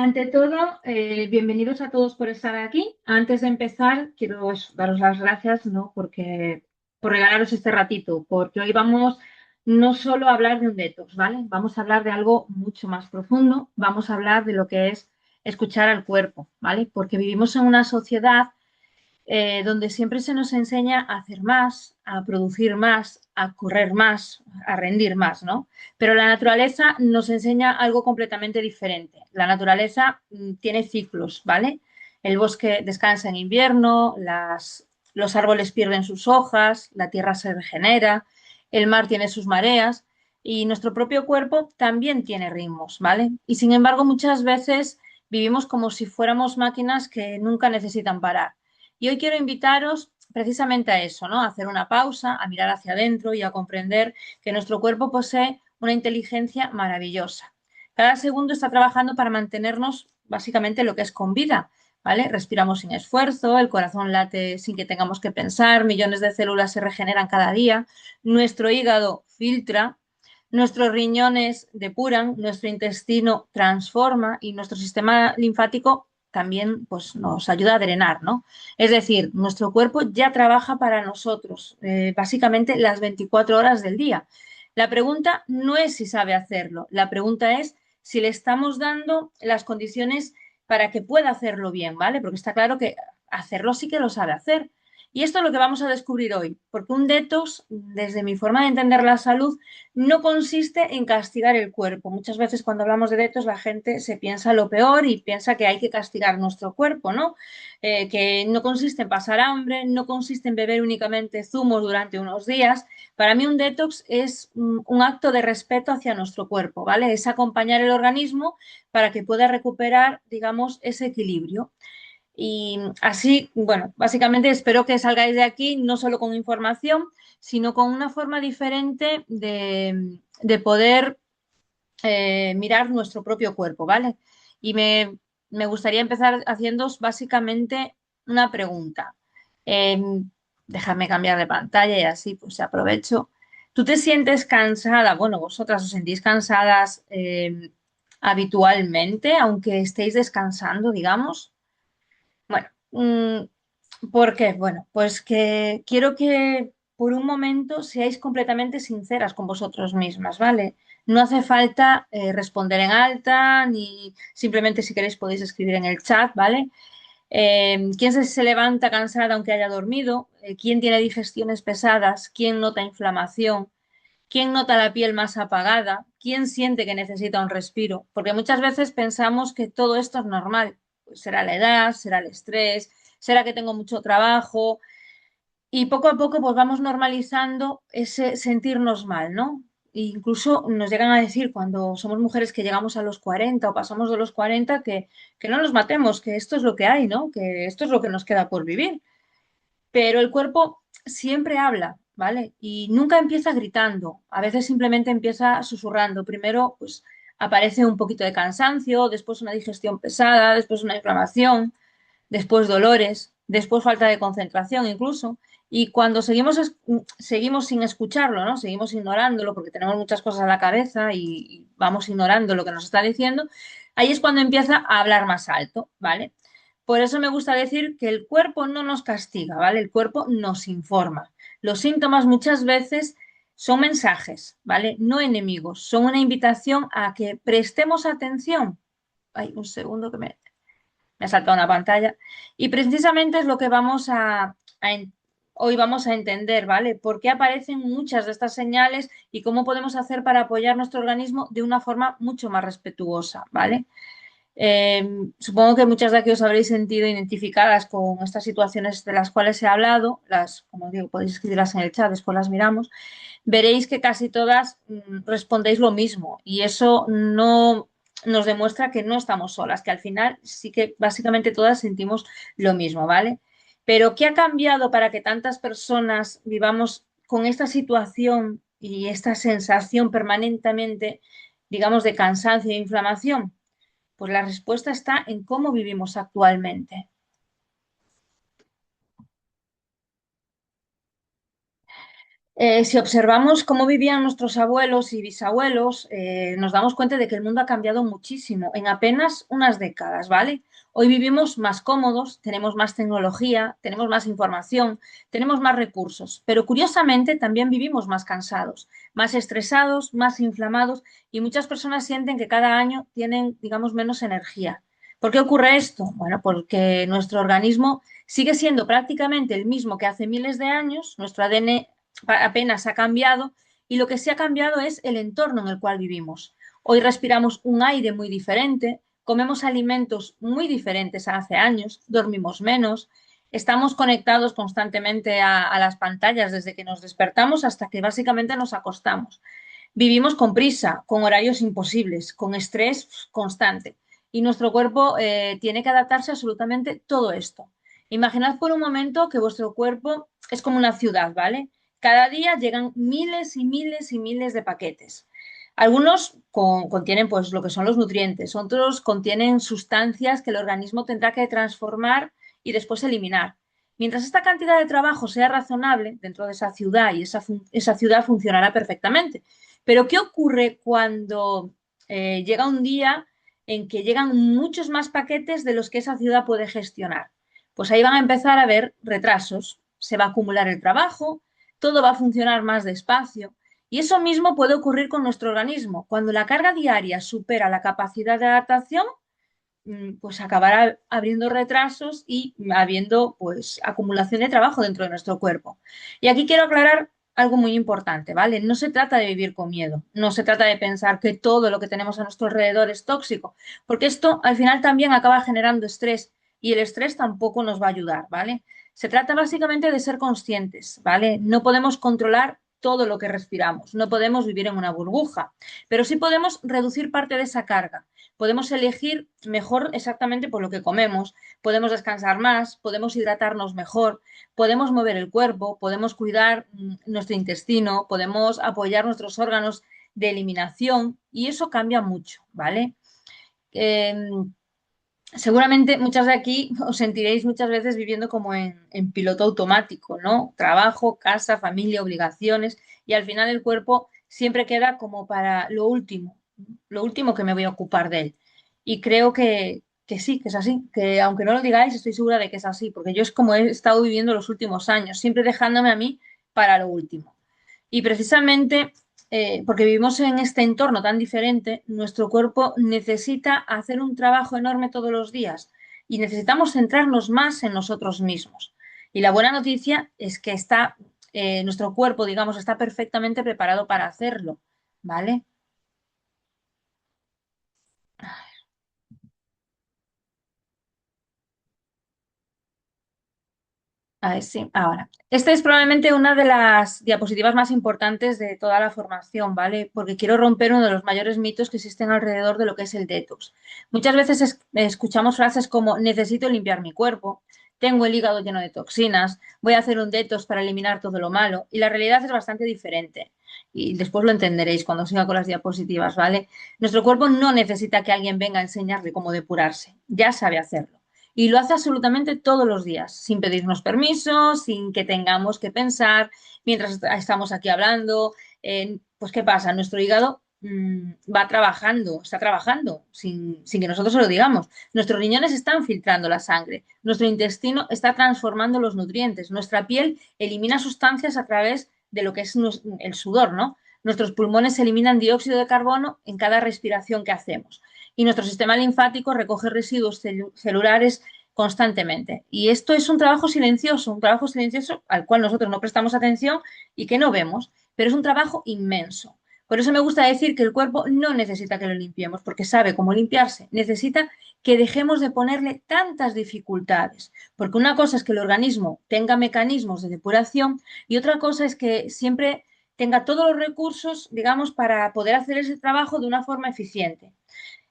Ante todo, bienvenidos a todos por estar aquí. Antes de empezar, quiero daros las gracias, ¿no? Por regalaros este ratito, porque hoy vamos no solo a hablar de un detox, ¿vale? Vamos a hablar de algo mucho más profundo. Vamos a hablar de lo que es escuchar al cuerpo, ¿vale? Porque vivimos en una sociedad donde siempre se nos enseña a hacer más, a producir más, a correr más, a rendir más, ¿no? Pero la naturaleza nos enseña algo completamente diferente. La naturaleza tiene ciclos, ¿vale? El bosque descansa en invierno, los árboles pierden sus hojas, la tierra se regenera, el mar tiene sus mareas y nuestro propio cuerpo también tiene ritmos, ¿vale? Y sin embargo, muchas veces vivimos como si fuéramos máquinas que nunca necesitan parar. Y hoy quiero invitaros precisamente a eso, ¿no? A hacer una pausa, a mirar hacia adentro y a comprender que nuestro cuerpo posee una inteligencia maravillosa. Cada segundo está trabajando para mantenernos básicamente lo que es con vida, ¿vale? Respiramos sin esfuerzo, el corazón late sin que tengamos que pensar, millones de células se regeneran cada día, nuestro hígado filtra, nuestros riñones depuran, nuestro intestino transforma y nuestro sistema linfático también pues, nos ayuda a drenar, ¿no? Es decir, nuestro cuerpo ya trabaja para nosotros, básicamente las 24 horas del día. La pregunta no es si sabe hacerlo, la pregunta es si le estamos dando las condiciones para que pueda hacerlo bien, ¿vale? Porque está claro que hacerlo sí que lo sabe hacer. Y esto es lo que vamos a descubrir hoy, porque un detox, desde mi forma de entender la salud, no consiste en castigar el cuerpo. Muchas veces cuando hablamos de detox la gente se piensa lo peor y piensa que hay que castigar nuestro cuerpo, ¿no? Que no consiste en pasar hambre, no consiste en beber únicamente zumos durante unos días. Para mí un detox es un acto de respeto hacia nuestro cuerpo, ¿vale? Es acompañar el organismo para que pueda recuperar, digamos, ese equilibrio. Y así, bueno, básicamente espero que salgáis de aquí no solo con información, sino con una forma diferente de poder mirar nuestro propio cuerpo, ¿vale? Y me gustaría empezar haciéndoos básicamente una pregunta. Eh, Déjame cambiar de pantalla y así pues aprovecho. ¿Tú te sientes cansada? Bueno, vosotras os sentís cansadas habitualmente, aunque estéis descansando, digamos. Bueno, ¿por qué? Bueno, pues que quiero que por un momento seáis completamente sinceras con vosotros mismas, ¿vale? No hace falta responder en alta, ni simplemente si queréis podéis escribir en el chat, ¿vale? ¿Quién se levanta cansada aunque haya dormido? ¿Quién tiene digestiones pesadas? ¿Quién nota inflamación? ¿Quién nota la piel más apagada? ¿Quién siente que necesita un respiro? Porque muchas veces pensamos que todo esto es normal. Pues será la edad, será el estrés, será que tengo mucho trabajo y poco a poco pues vamos normalizando ese sentirnos mal, ¿no? E incluso nos llegan a decir cuando somos mujeres que llegamos a los 40 o pasamos de los 40 que no nos matemos, que esto es lo que hay, ¿no? Que esto es lo que nos queda por vivir. Pero el cuerpo siempre habla, ¿vale? Y nunca empieza gritando, a veces simplemente empieza susurrando. Primero, pues aparece un poquito de cansancio, después una digestión pesada, después una inflamación, después dolores, después falta de concentración incluso. Y cuando seguimos sin escucharlo, ¿no? Seguimos ignorándolo porque tenemos muchas cosas a la cabeza y vamos ignorando lo que nos está diciendo, ahí es cuando empieza a hablar más alto, ¿vale? Por eso me gusta decir que el cuerpo no nos castiga, ¿vale? El cuerpo nos informa. Los síntomas muchas veces son mensajes, ¿vale? No enemigos, son una invitación a que prestemos atención. Ay, un segundo que me ha saltado una pantalla. Y precisamente es lo que hoy vamos a entender, ¿vale? ¿Por qué aparecen muchas de estas señales y cómo podemos hacer para apoyar nuestro organismo de una forma mucho más respetuosa, ¿vale? Supongo que muchas de aquí os habréis sentido identificadas con estas situaciones de las cuales he hablado, como digo, podéis escribirlas en el chat, después las miramos, veréis que casi todas respondéis lo mismo y eso no nos demuestra que no estamos solas, que al final sí que básicamente todas sentimos lo mismo, ¿vale? Pero ¿qué ha cambiado para que tantas personas vivamos con esta situación y esta sensación permanentemente, digamos, de cansancio e inflamación? Pues la respuesta está en cómo vivimos actualmente. Si observamos cómo vivían nuestros abuelos y bisabuelos, nos damos cuenta de que el mundo ha cambiado muchísimo en apenas unas décadas, ¿vale? Hoy vivimos más cómodos, tenemos más tecnología, tenemos más información, tenemos más recursos, pero curiosamente también vivimos más cansados, más estresados, más inflamados y muchas personas sienten que cada año tienen, digamos, menos energía. ¿Por qué ocurre esto? Bueno, porque nuestro organismo sigue siendo prácticamente el mismo que hace miles de años, nuestro ADN apenas ha cambiado y lo que sí ha cambiado es el entorno en el cual vivimos. Hoy respiramos un aire muy diferente, comemos alimentos muy diferentes a hace años, dormimos menos, estamos conectados constantemente a las pantallas desde que nos despertamos hasta que básicamente nos acostamos. Vivimos con prisa, con horarios imposibles, con estrés constante y nuestro cuerpo tiene que adaptarse a absolutamente todo esto. Imaginad por un momento que vuestro cuerpo es como una ciudad, ¿vale? Cada día llegan miles y miles y miles de paquetes. Algunos contienen pues lo que son los nutrientes, otros contienen sustancias que el organismo tendrá que transformar y después eliminar. Mientras esta cantidad de trabajo sea razonable dentro de esa ciudad y esa ciudad funcionará perfectamente. Pero ¿qué ocurre cuando llega un día en que llegan muchos más paquetes de los que esa ciudad puede gestionar? Pues ahí van a empezar a haber retrasos, se va a acumular el trabajo, todo va a funcionar más despacio. Y eso mismo puede ocurrir con nuestro organismo. Cuando la carga diaria supera la capacidad de adaptación, pues acabará habiendo retrasos y habiendo pues acumulación de trabajo dentro de nuestro cuerpo. Y aquí quiero aclarar algo muy importante, ¿vale? No se trata de vivir con miedo, no se trata de pensar que todo lo que tenemos a nuestro alrededor es tóxico, porque esto al final también acaba generando estrés y el estrés tampoco nos va a ayudar, ¿vale? Se trata básicamente de ser conscientes, ¿vale? No podemos controlar todo lo que respiramos, no podemos vivir en una burbuja, pero sí podemos reducir parte de esa carga. Podemos elegir mejor exactamente por lo que comemos, podemos descansar más, podemos hidratarnos mejor, podemos mover el cuerpo, podemos cuidar nuestro intestino, podemos apoyar nuestros órganos de eliminación y eso cambia mucho, ¿vale? Eh, Seguramente muchas de aquí os sentiréis muchas veces viviendo como en piloto automático, ¿no? Trabajo, casa, familia, obligaciones y al final el cuerpo siempre queda como para lo último que me voy a ocupar de él. Y creo que sí, que es así, que aunque no lo digáis, estoy segura de que es así, porque yo es como he estado viviendo los últimos años, siempre dejándome a mí para lo último. Y precisamente porque vivimos en este entorno tan diferente, nuestro cuerpo necesita hacer un trabajo enorme todos los días y necesitamos centrarnos más en nosotros mismos. Y la buena noticia es que nuestro cuerpo, digamos, está perfectamente preparado para hacerlo, ¿vale? A ver, sí, ahora. Esta es probablemente una de las diapositivas más importantes de toda la formación, ¿vale? Porque quiero romper uno de los mayores mitos que existen alrededor de lo que es el detox. Muchas veces escuchamos frases como necesito limpiar mi cuerpo, tengo el hígado lleno de toxinas, voy a hacer un detox para eliminar todo lo malo. Y la realidad es bastante diferente. Y después lo entenderéis cuando siga con las diapositivas, ¿vale? Nuestro cuerpo no necesita que alguien venga a enseñarle cómo depurarse, ya sabe hacerlo. Y lo hace absolutamente todos los días, sin pedirnos permiso, sin que tengamos que pensar mientras estamos aquí hablando. Pues, ¿qué pasa? Nuestro hígado va trabajando, está trabajando sin que nosotros se lo digamos. Nuestros riñones están filtrando la sangre, nuestro intestino está transformando los nutrientes, nuestra piel elimina sustancias a través de lo que es el sudor, ¿no? Nuestros pulmones eliminan dióxido de carbono en cada respiración que hacemos y nuestro sistema linfático recoge residuos celulares constantemente. Y esto es un trabajo silencioso al cual nosotros no prestamos atención y que no vemos, pero es un trabajo inmenso. Por eso me gusta decir que el cuerpo no necesita que lo limpiemos, porque sabe cómo limpiarse. Necesita que dejemos de ponerle tantas dificultades, porque una cosa es que el organismo tenga mecanismos de depuración y otra cosa es que siempre tenga todos los recursos, digamos, para poder hacer ese trabajo de una forma eficiente.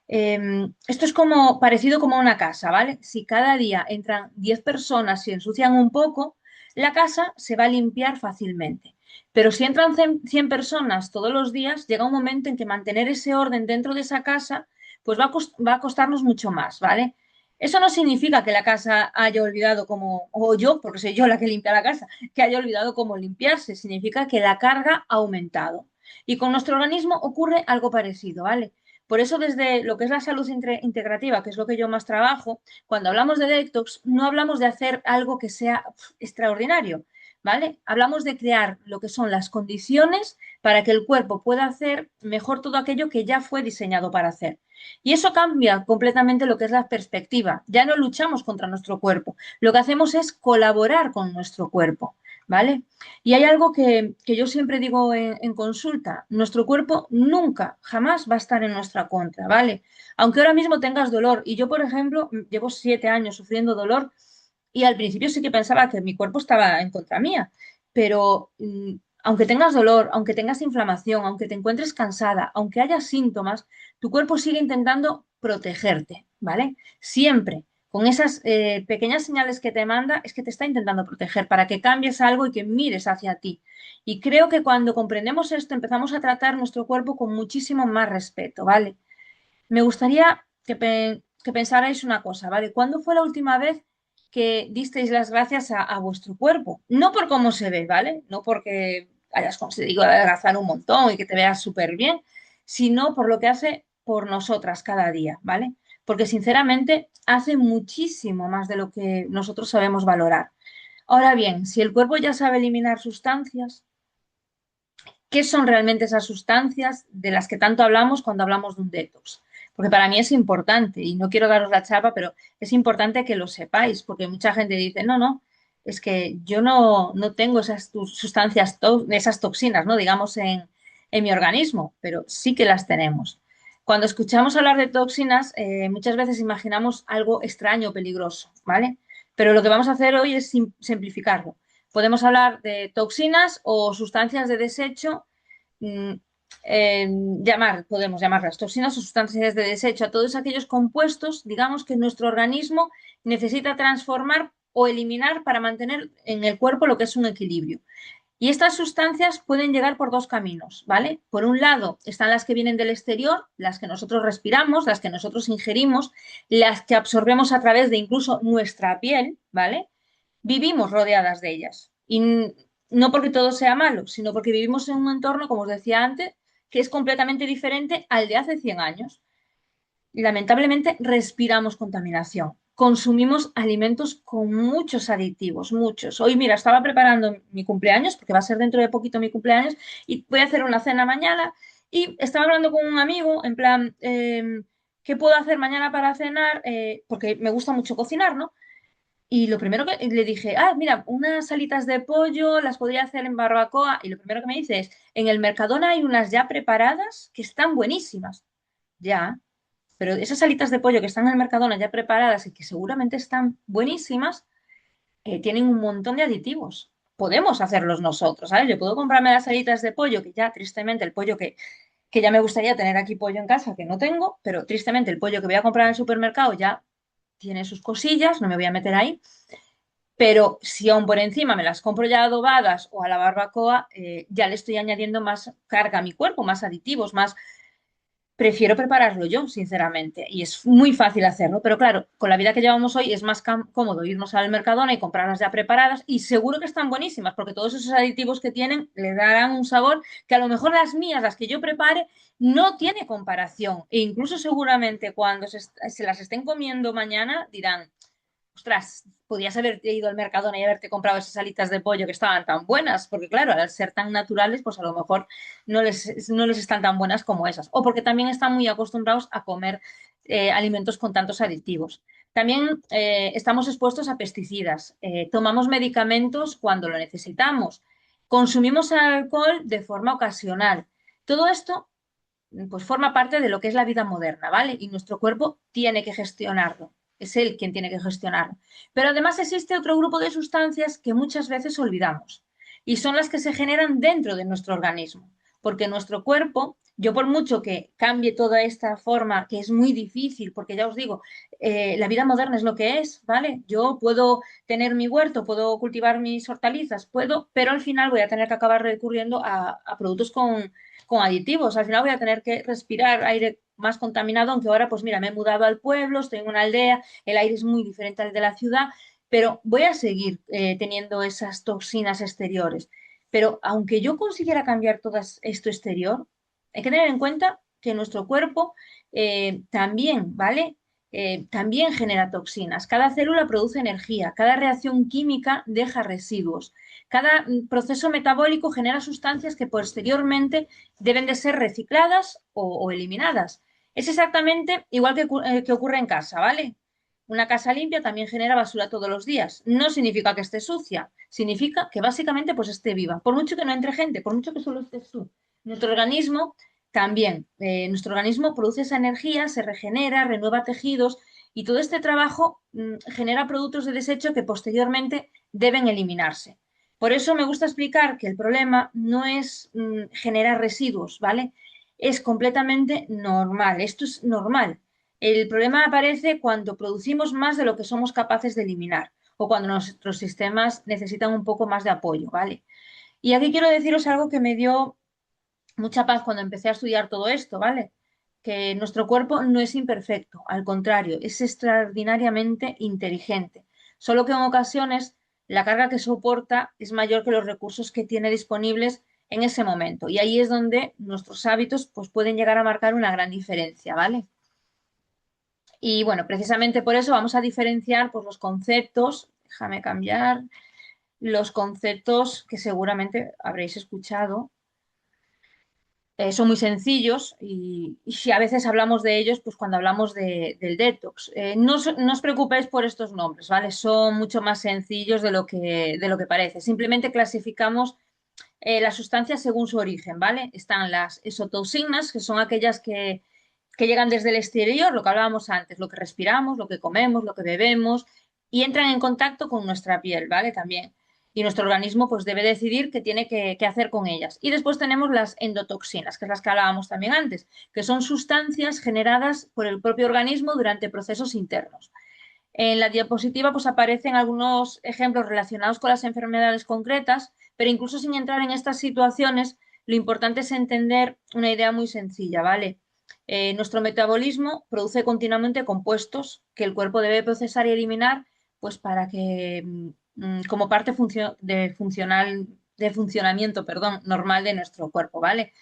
Esto es como parecido como una casa, ¿vale? Si cada día entran 10 personas y ensucian un poco, la casa se va a limpiar fácilmente. Pero si entran 100 personas todos los días, llega un momento en que mantener ese orden dentro de esa casa, pues va a costarnos mucho más, ¿vale? Eso no significa que la casa haya olvidado cómo, o yo, porque soy yo la que limpia la casa, que haya olvidado cómo limpiarse. Significa que la carga ha aumentado. Y con nuestro organismo ocurre algo parecido, ¿vale? Por eso desde lo que es la salud integrativa, que es lo que yo más trabajo, cuando hablamos de detox, no hablamos de hacer algo que sea extraordinario, ¿vale? Hablamos de crear lo que son las condiciones para que el cuerpo pueda hacer mejor todo aquello que ya fue diseñado para hacer. Y eso cambia completamente lo que es la perspectiva. Ya no luchamos contra nuestro cuerpo, lo que hacemos es colaborar con nuestro cuerpo, ¿vale? Y hay algo que yo siempre digo en consulta, nuestro cuerpo nunca, jamás va a estar en nuestra contra, ¿vale? Aunque ahora mismo tengas dolor, y yo, por ejemplo, llevo 7 años sufriendo dolor y al principio sí que pensaba que mi cuerpo estaba en contra mía, pero aunque tengas dolor, aunque tengas inflamación, aunque te encuentres cansada, aunque haya síntomas, tu cuerpo sigue intentando protegerte, ¿vale? Siempre con esas pequeñas señales que te manda, es que te está intentando proteger para que cambies algo y que mires hacia ti. Y creo que cuando comprendemos esto, empezamos a tratar nuestro cuerpo con muchísimo más respeto, ¿vale? Me gustaría que pensarais una cosa, ¿vale? ¿Cuándo fue la última vez que disteis las gracias a vuestro cuerpo? No por cómo se ve, ¿vale? No porque hayas conseguido adelgazar un montón y que te veas súper bien, sino por lo que hace por nosotras cada día, ¿vale? Porque sinceramente hace muchísimo más de lo que nosotros sabemos valorar. Ahora bien, si el cuerpo ya sabe eliminar sustancias, ¿qué son realmente esas sustancias de las que tanto hablamos cuando hablamos de un detox? Porque para mí es importante, y no quiero daros la chapa, pero es importante que lo sepáis, porque mucha gente dice, no, no, es que yo no tengo esas sustancias, esas toxinas, ¿no? Digamos, en mi organismo, pero sí que las tenemos. Cuando escuchamos hablar de toxinas, muchas veces imaginamos algo extraño, peligroso, ¿vale? Pero lo que vamos a hacer hoy es simplificarlo. Podemos hablar de toxinas o sustancias de desecho, mm, podemos llamarlas toxinas o sustancias de desecho a todos aquellos compuestos, digamos, que nuestro organismo necesita transformar o eliminar para mantener en el cuerpo lo que es un equilibrio. Y estas sustancias pueden llegar por dos caminos, ¿vale? Por un lado están las que vienen del exterior, las que nosotros respiramos, las que nosotros ingerimos, las que absorbemos a través de incluso nuestra piel, ¿vale? Vivimos rodeadas de ellas. Y no porque todo sea malo, sino porque vivimos en un entorno, como os decía antes, que es completamente diferente al de hace 100 años. Lamentablemente, respiramos contaminación. Consumimos alimentos con muchos aditivos, muchos. Hoy, mira, estaba preparando mi cumpleaños, porque va a ser dentro de poquito mi cumpleaños, y voy a hacer una cena mañana. Y estaba hablando con un amigo, en plan, ¿qué puedo hacer mañana para cenar? Porque me gusta mucho cocinar, ¿no? Y lo primero que le dije, mira, unas alitas de pollo las podría hacer en barbacoa. Y lo primero que me dice es, en el Mercadona hay unas ya preparadas que están buenísimas. Ya, pero esas alitas de pollo que están en el Mercadona ya preparadas y que seguramente están buenísimas, tienen un montón de aditivos. Podemos hacerlos nosotros, ¿sabes? Yo puedo comprarme las alitas de pollo, que ya tristemente el pollo que ya me gustaría tener aquí pollo en casa, que no tengo, pero tristemente el pollo que voy a comprar en el supermercado ya tiene sus cosillas, no me voy a meter ahí. Pero si aún por encima me las compro ya adobadas o a la barbacoa, ya le estoy añadiendo más carga a mi cuerpo, más aditivos, más. Prefiero prepararlo yo, sinceramente, y es muy fácil hacerlo, pero claro, con la vida que llevamos hoy es más cómodo irnos al Mercadona y comprarlas ya preparadas y seguro que están buenísimas porque todos esos aditivos que tienen le darán un sabor que a lo mejor las mías, las que yo prepare, no tiene comparación e incluso seguramente cuando se las estén comiendo mañana dirán, ostras, podías haberte ido al Mercadona y haberte comprado esas alitas de pollo que estaban tan buenas, porque claro, al ser tan naturales, pues a lo mejor no les están tan buenas como esas. O porque también están muy acostumbrados a comer alimentos con tantos aditivos. También estamos expuestos a pesticidas, tomamos medicamentos cuando lo necesitamos, consumimos alcohol de forma ocasional. Todo esto pues forma parte de lo que es la vida moderna, ¿vale? Y nuestro cuerpo tiene que gestionarlo. Es él quien tiene que gestionarlo. Pero además existe otro grupo de sustancias que muchas veces olvidamos y son las que se generan dentro de nuestro organismo. Porque nuestro cuerpo, yo por mucho que cambie toda esta forma, que es muy difícil, porque ya os digo, la vida moderna es lo que es, ¿vale? Yo puedo tener mi huerto, puedo cultivar mis hortalizas, puedo, pero al final voy a tener que acabar recurriendo a productos con aditivos. Al final voy a tener que respirar aire, más contaminado, aunque ahora, pues mira, me he mudado al pueblo, estoy en una aldea, el aire es muy diferente al de la ciudad, pero voy a seguir teniendo esas toxinas exteriores. Pero aunque yo consiguiera cambiar todo esto exterior, hay que tener en cuenta que nuestro cuerpo también, ¿vale? También genera toxinas. Cada célula produce energía, cada reacción química deja residuos, cada proceso metabólico genera sustancias que posteriormente deben de ser recicladas o eliminadas. Es exactamente igual que ocurre en casa, ¿vale? Una casa limpia también genera basura todos los días. No significa que esté sucia, significa que básicamente pues esté viva. Por mucho que no entre gente, por mucho que solo estés tú. Nuestro organismo también, nuestro organismo produce esa energía, se regenera, renueva tejidos y todo este trabajo genera productos de desecho que posteriormente deben eliminarse. Por eso me gusta explicar que el problema no es generar residuos, ¿vale? Es completamente normal, esto es normal. El problema aparece cuando producimos más de lo que somos capaces de eliminar o cuando nuestros sistemas necesitan un poco más de apoyo, ¿vale? Y aquí quiero deciros algo que me dio mucha paz cuando empecé a estudiar todo esto, ¿vale? Que nuestro cuerpo no es imperfecto, al contrario, es extraordinariamente inteligente, solo que en ocasiones la carga que soporta es mayor que los recursos que tiene disponibles en ese momento. Y ahí es donde nuestros hábitos pues, pueden llegar a marcar una gran diferencia, ¿vale? Y bueno, precisamente por eso vamos a diferenciar pues, los conceptos, déjame cambiar, los conceptos que seguramente habréis escuchado. Son muy sencillos y si a veces hablamos de ellos, pues cuando hablamos del detox. No os preocupéis por estos nombres, ¿vale? Son mucho más sencillos de lo que parece. Simplemente clasificamos las sustancias según su origen, ¿vale? Están las exotoxinas, que son aquellas que llegan desde el exterior, lo que hablábamos antes, lo que respiramos, lo que comemos, lo que bebemos, y entran en contacto con nuestra piel, ¿vale? También. Y nuestro organismo pues debe decidir qué tiene que hacer con ellas. Y después tenemos las endotoxinas, que es las que hablábamos también antes, que son sustancias generadas por el propio organismo durante procesos internos. En la diapositiva pues aparecen algunos ejemplos relacionados con las enfermedades concretas, pero incluso sin entrar en estas situaciones, lo importante es entender una idea muy sencilla, ¿vale? Nuestro metabolismo produce continuamente compuestos que el cuerpo debe procesar y eliminar, pues para que, como parte de funcionamiento, perdón, normal de nuestro cuerpo, ¿vale?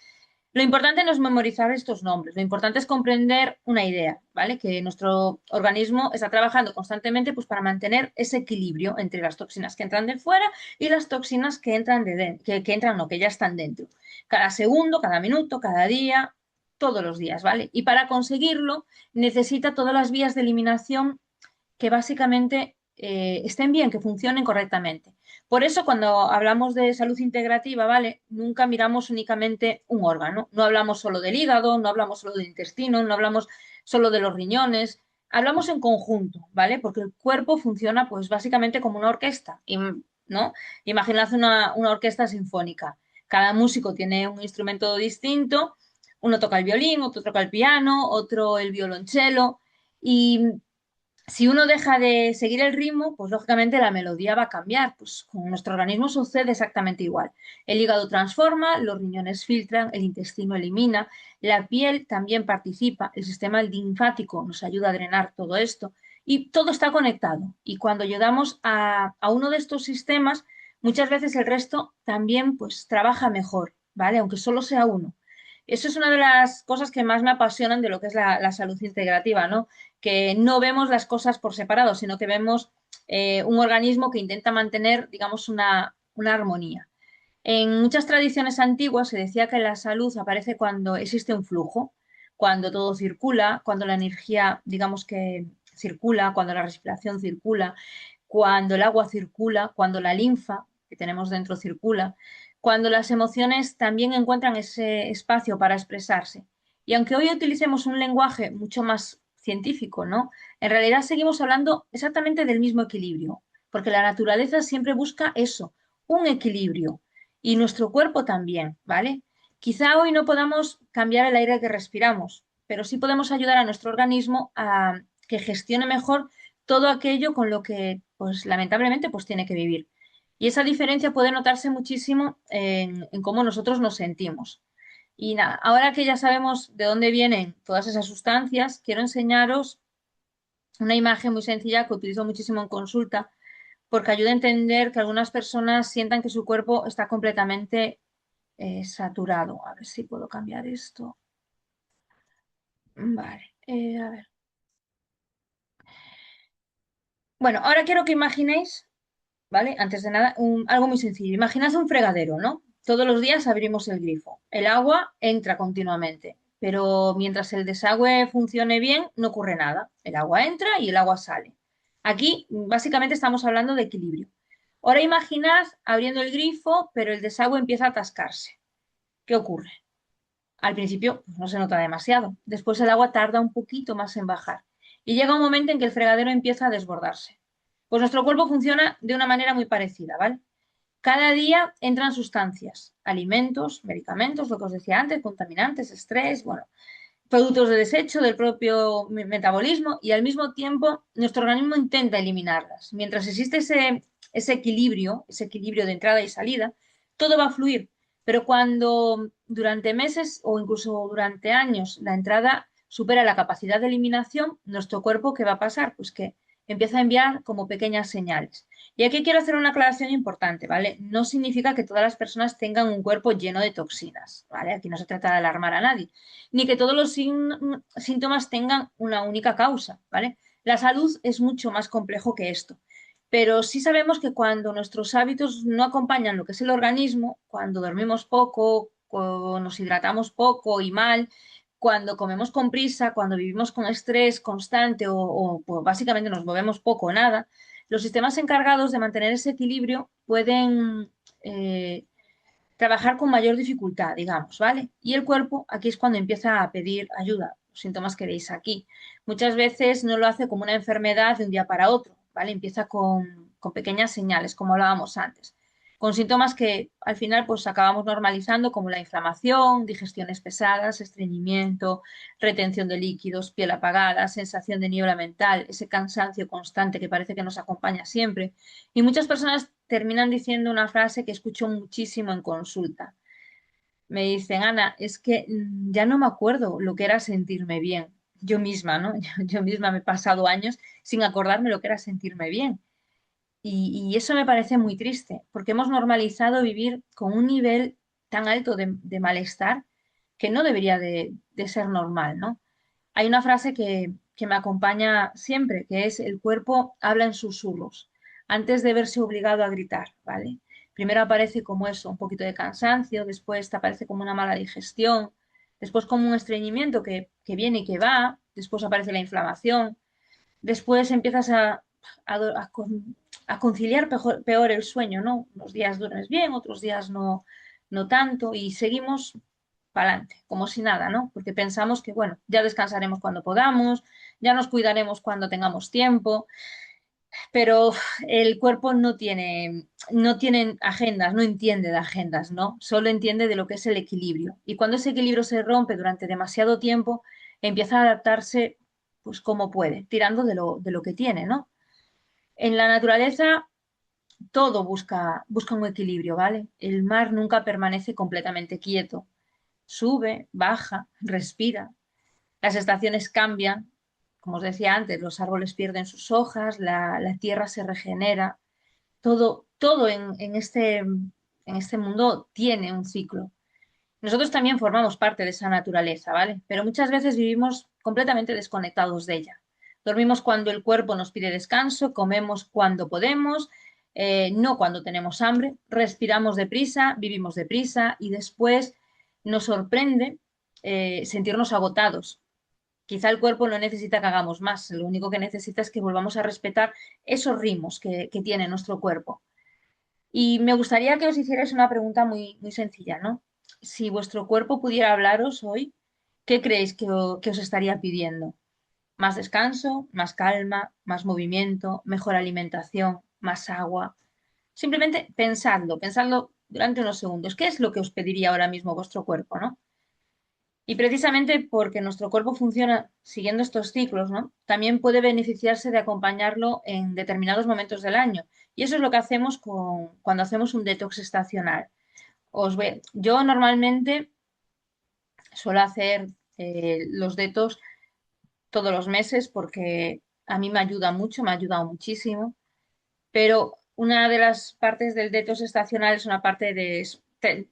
Lo importante no es memorizar estos nombres, lo importante es comprender una idea, ¿vale? Que nuestro organismo está trabajando constantemente pues, para mantener ese equilibrio entre las toxinas que entran de fuera y las toxinas que entran que entran, no, que ya están dentro. Cada segundo, cada minuto, cada día, todos los días, ¿vale? Y para conseguirlo necesita todas las vías de eliminación que básicamente estén bien, que funcionen correctamente. Por eso cuando hablamos de salud integrativa, ¿vale? Nunca miramos únicamente un órgano. No hablamos solo del hígado, no hablamos solo del intestino, no hablamos solo de los riñones. Hablamos en conjunto, ¿vale? Porque el cuerpo funciona pues básicamente como una orquesta, ¿no? Imaginad una orquesta sinfónica. Cada músico tiene un instrumento distinto. Uno toca el violín, otro toca el piano, otro el violonchelo. Y si uno deja de seguir el ritmo, pues lógicamente la melodía va a cambiar. Pues con nuestro organismo sucede exactamente igual. El hígado transforma, los riñones filtran, el intestino elimina, la piel también participa, el sistema linfático nos ayuda a drenar todo esto y todo está conectado. Y cuando ayudamos a uno de estos sistemas, muchas veces el resto también pues trabaja mejor, ¿vale? Aunque solo sea uno. Eso es una de las cosas que más me apasionan de lo que es la salud integrativa, ¿no? Que no vemos las cosas por separado, sino que vemos un organismo que intenta mantener, digamos, una armonía. En muchas tradiciones antiguas se decía que la salud aparece cuando existe un flujo, cuando todo circula, cuando la energía, digamos que circula, cuando la respiración circula, cuando el agua circula, cuando la linfa que tenemos dentro circula, cuando las emociones también encuentran ese espacio para expresarse. Y aunque hoy utilicemos un lenguaje mucho más científico, ¿no? En realidad seguimos hablando exactamente del mismo equilibrio, porque la naturaleza siempre busca eso, un equilibrio y nuestro cuerpo también, ¿vale? Quizá hoy no podamos cambiar el aire que respiramos, pero sí podemos ayudar a nuestro organismo a que gestione mejor todo aquello con lo que, pues lamentablemente, pues tiene que vivir. Y esa diferencia puede notarse muchísimo en cómo nosotros nos sentimos. Y nada, ahora que ya sabemos de dónde vienen todas esas sustancias, quiero enseñaros una imagen muy sencilla que utilizo muchísimo en consulta porque ayuda a entender que algunas personas sientan que su cuerpo está completamente saturado. A ver si puedo cambiar esto. Vale, a ver. Bueno, ahora quiero que imaginéis, ¿vale? Antes de nada, algo muy sencillo. Imaginad un fregadero, ¿no? Todos los días abrimos el grifo. El agua entra continuamente, pero mientras el desagüe funcione bien, no ocurre nada. El agua entra y el agua sale. Aquí, básicamente, estamos hablando de equilibrio. Ahora imaginad abriendo el grifo, pero el desagüe empieza a atascarse. ¿Qué ocurre? Al principio pues, no se nota demasiado. Después el agua tarda un poquito más en bajar. Y llega un momento en que el fregadero empieza a desbordarse. Pues nuestro cuerpo funciona de una manera muy parecida, ¿vale? Cada día entran sustancias, alimentos, medicamentos, lo que os decía antes, contaminantes, estrés, bueno, productos de desecho del propio metabolismo y al mismo tiempo nuestro organismo intenta eliminarlas. Mientras existe ese equilibrio de entrada y salida, todo va a fluir. Pero cuando durante meses o incluso durante años la entrada supera la capacidad de eliminación, nuestro cuerpo, ¿qué va a pasar? Pues que empieza a enviar como pequeñas señales. Y aquí quiero hacer una aclaración importante, ¿vale? No significa que todas las personas tengan un cuerpo lleno de toxinas, ¿vale? Aquí no se trata de alarmar a nadie, ni que todos los síntomas tengan una única causa, ¿vale? La salud es mucho más complejo que esto. Pero sí sabemos que cuando nuestros hábitos no acompañan lo que es el organismo, cuando dormimos poco, cuando nos hidratamos poco y mal, cuando comemos con prisa, cuando vivimos con estrés constante o pues, básicamente nos movemos poco o nada, los sistemas encargados de mantener ese equilibrio pueden trabajar con mayor dificultad, digamos, ¿vale? Y el cuerpo aquí es cuando empieza a pedir ayuda, los síntomas que veis aquí. Muchas veces no lo hace como una enfermedad de un día para otro, ¿vale? Empieza con pequeñas señales, como hablábamos antes, con síntomas que al final pues acabamos normalizando como la inflamación, digestiones pesadas, estreñimiento, retención de líquidos, piel apagada, sensación de niebla mental, ese cansancio constante que parece que nos acompaña siempre. Y muchas personas terminan diciendo una frase que escucho muchísimo en consulta. Me dicen, Ana, es que ya no me acuerdo lo que era sentirme bien. Yo misma, ¿no? Yo misma me he pasado años sin acordarme lo que era sentirme bien. Y eso me parece muy triste, porque hemos normalizado vivir con un nivel tan alto de malestar que no debería de ser normal, ¿no? Hay una frase que me acompaña siempre, que es el cuerpo habla en susurros, antes de verse obligado a gritar, ¿vale? Primero aparece como eso, un poquito de cansancio, después te aparece como una mala digestión, después como un estreñimiento que viene y que va, después aparece la inflamación, después empiezas a conciliar peor el sueño, ¿no? Unos días duermes bien, otros días no tanto y seguimos para adelante, como si nada, ¿no? Porque pensamos que, bueno, ya descansaremos cuando podamos, ya nos cuidaremos cuando tengamos tiempo, pero el cuerpo no tiene agendas, no entiende de agendas, ¿no? Solo entiende de lo que es el equilibrio. Y cuando ese equilibrio se rompe durante demasiado tiempo, empieza a adaptarse pues como puede, tirando de lo que tiene, ¿no? En la naturaleza todo busca un equilibrio, ¿vale? El mar nunca permanece completamente quieto. Sube, baja, respira. Las estaciones cambian. Como os decía antes, los árboles pierden sus hojas, la tierra se regenera. Todo en este mundo tiene un ciclo. Nosotros también formamos parte de esa naturaleza, ¿vale? Pero muchas veces vivimos completamente desconectados de ella. Dormimos cuando el cuerpo nos pide descanso, comemos cuando podemos, no cuando tenemos hambre, respiramos deprisa, vivimos deprisa y después nos sorprende sentirnos agotados. Quizá el cuerpo no necesita que hagamos más, lo único que necesita es que volvamos a respetar esos ritmos que tiene nuestro cuerpo. Y me gustaría que os hicierais una pregunta muy, muy sencilla, ¿no? Si vuestro cuerpo pudiera hablaros hoy, ¿qué creéis que os estaría pidiendo? ¿Más descanso, más calma, más movimiento, mejor alimentación, más agua? Simplemente pensadlo durante unos segundos. ¿Qué es lo que os pediría ahora mismo vuestro cuerpo, ¿no? Y precisamente porque nuestro cuerpo funciona siguiendo estos ciclos, ¿no? También puede beneficiarse de acompañarlo en determinados momentos del año. Y eso es lo que hacemos cuando hacemos un detox estacional. Yo normalmente Suelo hacer los detox todos los meses porque a mí me ayuda mucho, me ha ayudado muchísimo. Pero una de las partes del detox estacional es una parte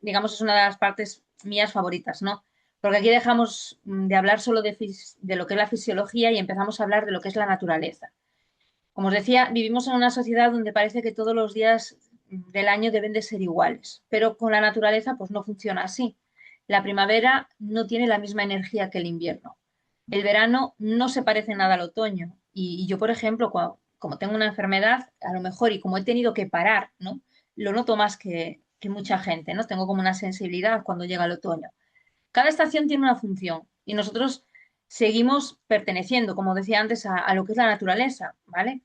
digamos, es una de las partes mías favoritas, ¿no? Porque aquí dejamos de hablar solo de lo que es la fisiología y empezamos a hablar de lo que es la naturaleza. Como os decía, vivimos en una sociedad donde parece que todos los días del año deben de ser iguales, pero con la naturaleza pues no funciona así. La primavera no tiene la misma energía que el invierno. El verano no se parece nada al otoño. Y yo, por ejemplo, como tengo una enfermedad, a lo mejor y como he tenido que parar, ¿no? Lo noto más que mucha gente, ¿no? Tengo como una sensibilidad cuando llega el otoño. Cada estación tiene una función y nosotros seguimos perteneciendo, como decía antes, a lo que es la naturaleza, ¿vale?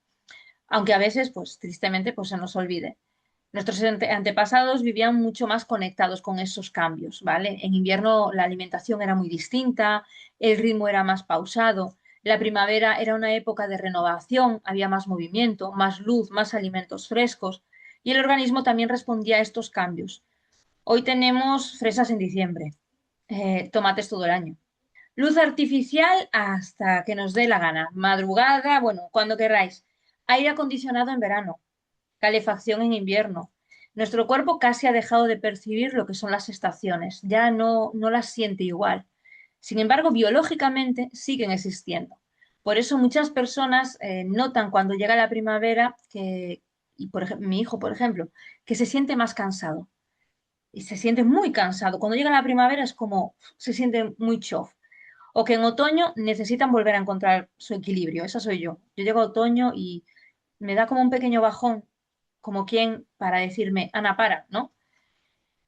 Aunque a veces, pues tristemente, pues se nos olvide. Nuestros antepasados vivían mucho más conectados con esos cambios, ¿vale? En invierno la alimentación era muy distinta, el ritmo era más pausado, la primavera era una época de renovación, había más movimiento, más luz, más alimentos frescos y el organismo también respondía a estos cambios. Hoy tenemos fresas en diciembre, tomates todo el año. Luz artificial hasta que nos dé la gana. Madrugada, bueno, cuando queráis. Aire acondicionado en verano, calefacción en invierno. Nuestro cuerpo casi ha dejado de percibir lo que son las estaciones, ya no las siente igual. Sin embargo, biológicamente siguen existiendo. Por eso muchas personas notan cuando llega la primavera y por ejemplo, mi hijo, por ejemplo, que se siente más cansado y se siente muy cansado. Cuando llega la primavera es como se siente muy chof. O que en otoño necesitan volver a encontrar su equilibrio. Esa soy yo. Yo llego a otoño y me da como un pequeño bajón, como quien para decirme, Ana, para, ¿no?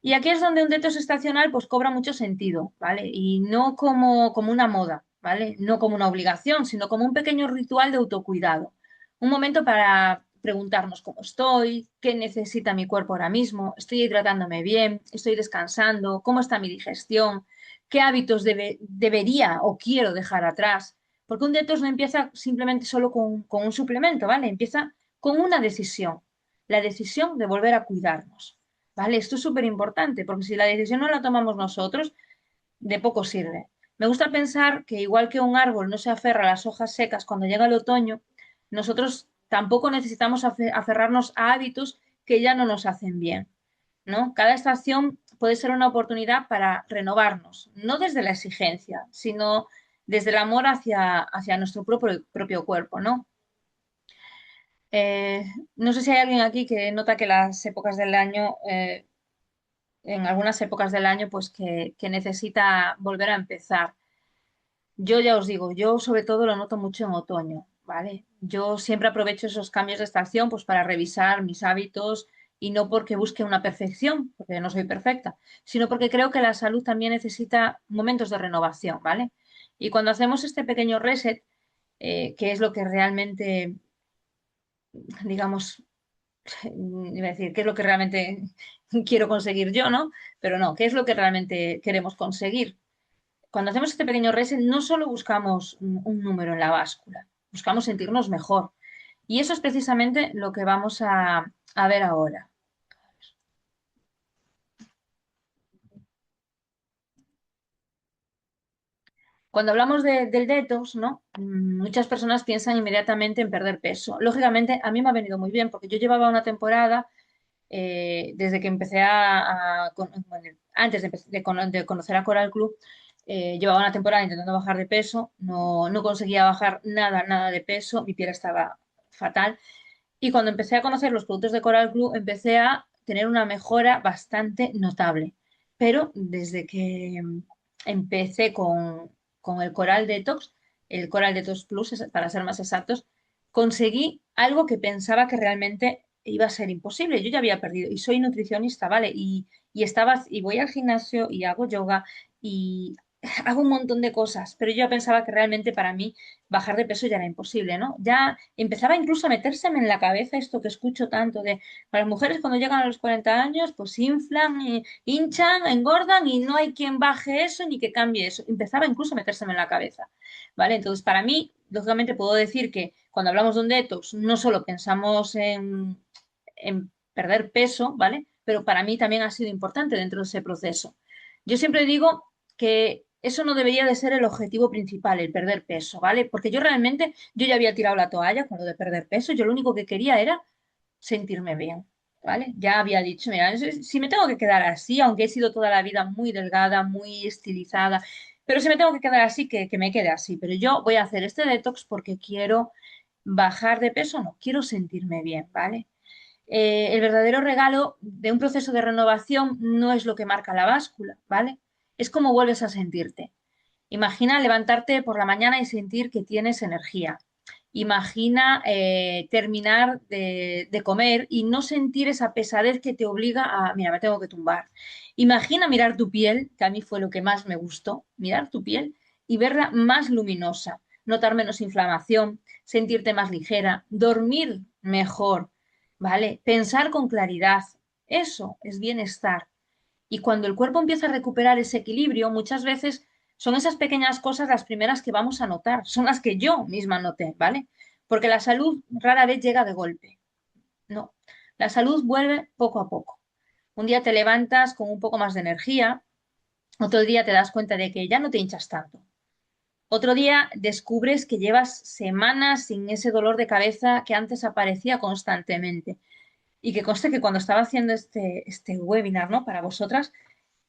Y aquí es donde un detox estacional pues cobra mucho sentido, ¿vale? Y no como una moda, ¿vale? No como una obligación, sino como un pequeño ritual de autocuidado. Un momento para preguntarnos cómo estoy, qué necesita mi cuerpo ahora mismo, estoy hidratándome bien, estoy descansando, cómo está mi digestión, qué hábitos debería o quiero dejar atrás. Porque un detox no empieza simplemente solo con un suplemento, ¿vale? Empieza con una decisión, la decisión de volver a cuidarnos. ¿Vale? Esto es súper importante, porque si la decisión no la tomamos nosotros, de poco sirve. Me gusta pensar que igual que un árbol no se aferra a las hojas secas cuando llega el otoño, nosotros tampoco necesitamos aferrarnos a hábitos que ya no nos hacen bien, ¿no? Cada estación puede ser una oportunidad para renovarnos, no desde la exigencia, sino desde el amor hacia nuestro propio cuerpo, ¿no? Eh, no sé si hay alguien aquí que nota que las épocas del año en algunas épocas del año, pues que necesita volver a empezar. Yo ya os digo, yo sobre todo lo noto mucho en otoño, ¿vale? Yo siempre aprovecho esos cambios de estación pues para revisar mis hábitos y no porque busque una perfección, porque no soy perfecta, sino porque creo que la salud también necesita momentos de renovación, ¿vale? Y cuando hacemos este pequeño reset, que es lo que realmente, digamos, iba a decir, qué es lo que realmente quiero conseguir yo, ¿no? Pero no, ¿qué es lo que realmente queremos conseguir? Cuando hacemos este pequeño reset, no solo buscamos un número en la báscula, buscamos sentirnos mejor. Y eso es precisamente lo que vamos a ver ahora. Cuando hablamos del detox, ¿no? Muchas personas piensan inmediatamente en perder peso. Lógicamente, a mí me ha venido muy bien porque yo llevaba una temporada desde que empecé bueno, antes de conocer a Coral Club, llevaba una temporada intentando bajar de peso, no conseguía bajar nada de peso, mi piel estaba fatal. Y cuando empecé a conocer los productos de Coral Club, empecé a tener una mejora bastante notable. Pero desde que empecé con el Coral Detox Plus, para ser más exactos, conseguí algo que pensaba que realmente iba a ser imposible. Yo ya había perdido y soy nutricionista, ¿vale? Y voy al gimnasio y hago yoga y hago un montón de cosas, pero yo pensaba que realmente para mí bajar de peso ya era imposible, ¿no? Ya empezaba incluso a metérseme en la cabeza esto que escucho tanto de las mujeres cuando llegan a los 40 años, pues inflan, hinchan, engordan y no hay quien baje eso ni que cambie eso. Empezaba incluso a metérseme en la cabeza, ¿vale? Entonces, para mí, lógicamente puedo decir que cuando hablamos de un detox, no solo pensamos en perder peso, ¿vale? Pero para mí también ha sido importante dentro de ese proceso. Yo siempre digo que eso no debería de ser el objetivo principal, el perder peso, ¿vale? Porque yo realmente, yo ya había tirado la toalla con lo de perder peso, yo lo único que quería era sentirme bien, ¿vale? Ya había dicho, mira, si me tengo que quedar así, aunque he sido toda la vida muy delgada, muy estilizada, pero si me tengo que quedar así, que me quede así. Pero yo voy a hacer este detox porque quiero bajar de peso, no, quiero sentirme bien, ¿vale? El verdadero regalo de un proceso de renovación no es lo que marca la báscula, ¿vale? Es cómo vuelves a sentirte. Imagina levantarte por la mañana y sentir que tienes energía. Imagina terminar de comer y no sentir esa pesadez que te obliga a, mira, me tengo que tumbar. Imagina mirar tu piel, que a mí fue lo que más me gustó, mirar tu piel y verla más luminosa, notar menos inflamación, sentirte más ligera, dormir mejor, ¿vale? Pensar con claridad. Eso es bienestar. Y cuando el cuerpo empieza a recuperar ese equilibrio, muchas veces son esas pequeñas cosas las primeras que vamos a notar, son las que yo misma noté, ¿vale? Porque la salud rara vez llega de golpe, no. La salud vuelve poco a poco. Un día te levantas con un poco más de energía, otro día te das cuenta de que ya no te hinchas tanto. Otro día descubres que llevas semanas sin ese dolor de cabeza que antes aparecía constantemente. Y que conste que cuando estaba haciendo este webinar, ¿no? Para vosotras,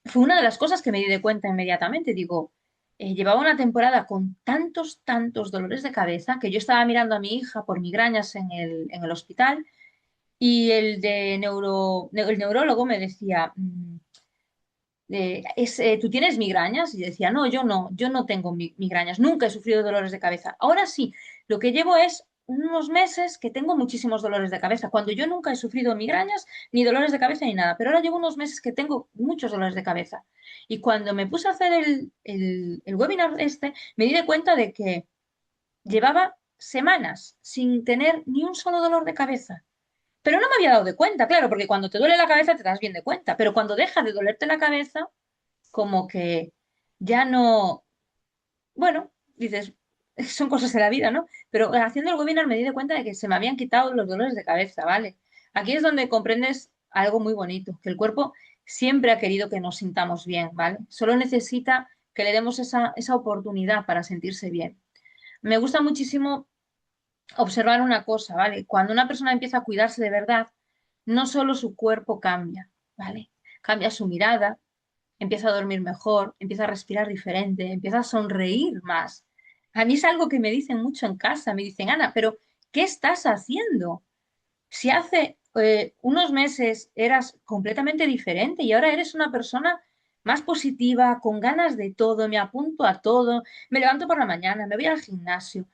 fue una de las cosas que me di de cuenta inmediatamente. Digo, llevaba una temporada con tantos, tantos dolores de cabeza que yo estaba mirando a mi hija por migrañas en el hospital y el neurólogo me decía, ¿tú tienes migrañas? Y yo decía, no, yo no tengo migrañas, nunca he sufrido dolores de cabeza. Ahora sí, lo que llevo es unos meses que tengo muchísimos dolores de cabeza, cuando yo nunca he sufrido migrañas, ni dolores de cabeza, ni nada, pero ahora llevo unos meses que tengo muchos dolores de cabeza. Y cuando me puse a hacer el webinar me di de cuenta de que llevaba semanas sin tener ni un solo dolor de cabeza. Pero no me había dado de cuenta, claro, porque cuando te duele la cabeza te das bien de cuenta, pero cuando deja de dolerte la cabeza como que ya no, bueno, dices, son cosas de la vida, ¿no? Pero haciendo el webinar me di de cuenta de que se me habían quitado los dolores de cabeza, ¿vale? Aquí es donde comprendes algo muy bonito, que el cuerpo siempre ha querido que nos sintamos bien, ¿vale? Solo necesita que le demos esa oportunidad para sentirse bien. Me gusta muchísimo observar una cosa, ¿vale? Cuando una persona empieza a cuidarse de verdad, no solo su cuerpo cambia, ¿vale? Cambia su mirada, empieza a dormir mejor, empieza a respirar diferente, empieza a sonreír más. A mí es algo que me dicen mucho en casa, me dicen, Ana, pero ¿qué estás haciendo? Si hace unos meses eras completamente diferente y ahora eres una persona más positiva, con ganas de todo, me apunto a todo, me levanto por la mañana, me voy al gimnasio.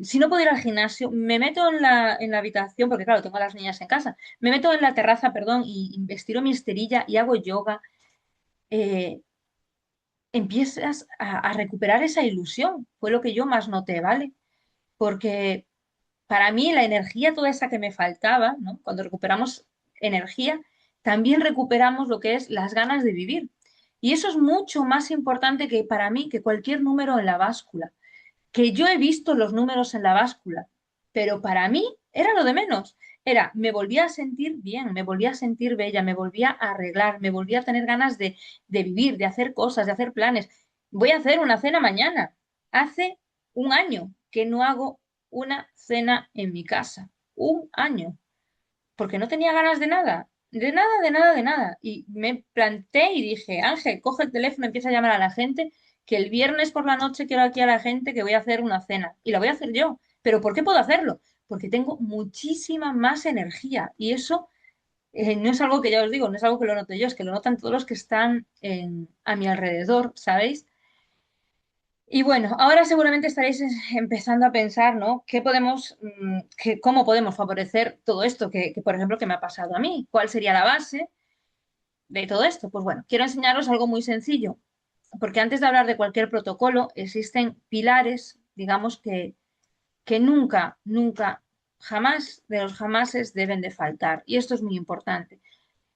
Si no puedo ir al gimnasio, me meto en la habitación, porque claro, tengo a las niñas en casa, me meto en la terraza, perdón, y estiro mi esterilla y hago yoga. Eh, Empiezas a recuperar esa ilusión. Fue lo que yo más noté, ¿vale? Porque para mí la energía, toda esa que me faltaba, ¿no? Cuando recuperamos energía, también recuperamos lo que es las ganas de vivir. Y eso es mucho más importante que para mí que cualquier número en la báscula. Que yo he visto los números en la báscula, pero para mí era lo de menos. Era, me volvía a sentir bien, me volvía a sentir bella, me volvía a arreglar, me volvía a tener ganas de vivir, de hacer cosas, de hacer planes. Voy a hacer una cena mañana. Hace un año que no hago una cena en mi casa. Un año. Porque no tenía ganas de nada. De nada, de nada, de nada. Y me planté y dije, Ángel, coge el teléfono, empieza a llamar a la gente, que el viernes por la noche quiero aquí a la gente que voy a hacer una cena. Y la voy a hacer yo. ¿Pero por qué puedo hacerlo? Porque tengo muchísima más energía. Y eso no es algo que ya os digo, no es algo que lo note yo, es que lo notan todos los que están a mi alrededor, ¿sabéis? Y bueno, ahora seguramente estaréis empezando a pensar, ¿no? ¿Qué podemos, cómo podemos favorecer todo esto por ejemplo, que me ha pasado a mí? ¿Cuál sería la base de todo esto? Pues bueno, quiero enseñaros algo muy sencillo, porque antes de hablar de cualquier protocolo, existen pilares, digamos, que nunca, nunca, jamás de los jamases deben de faltar. Y esto es muy importante.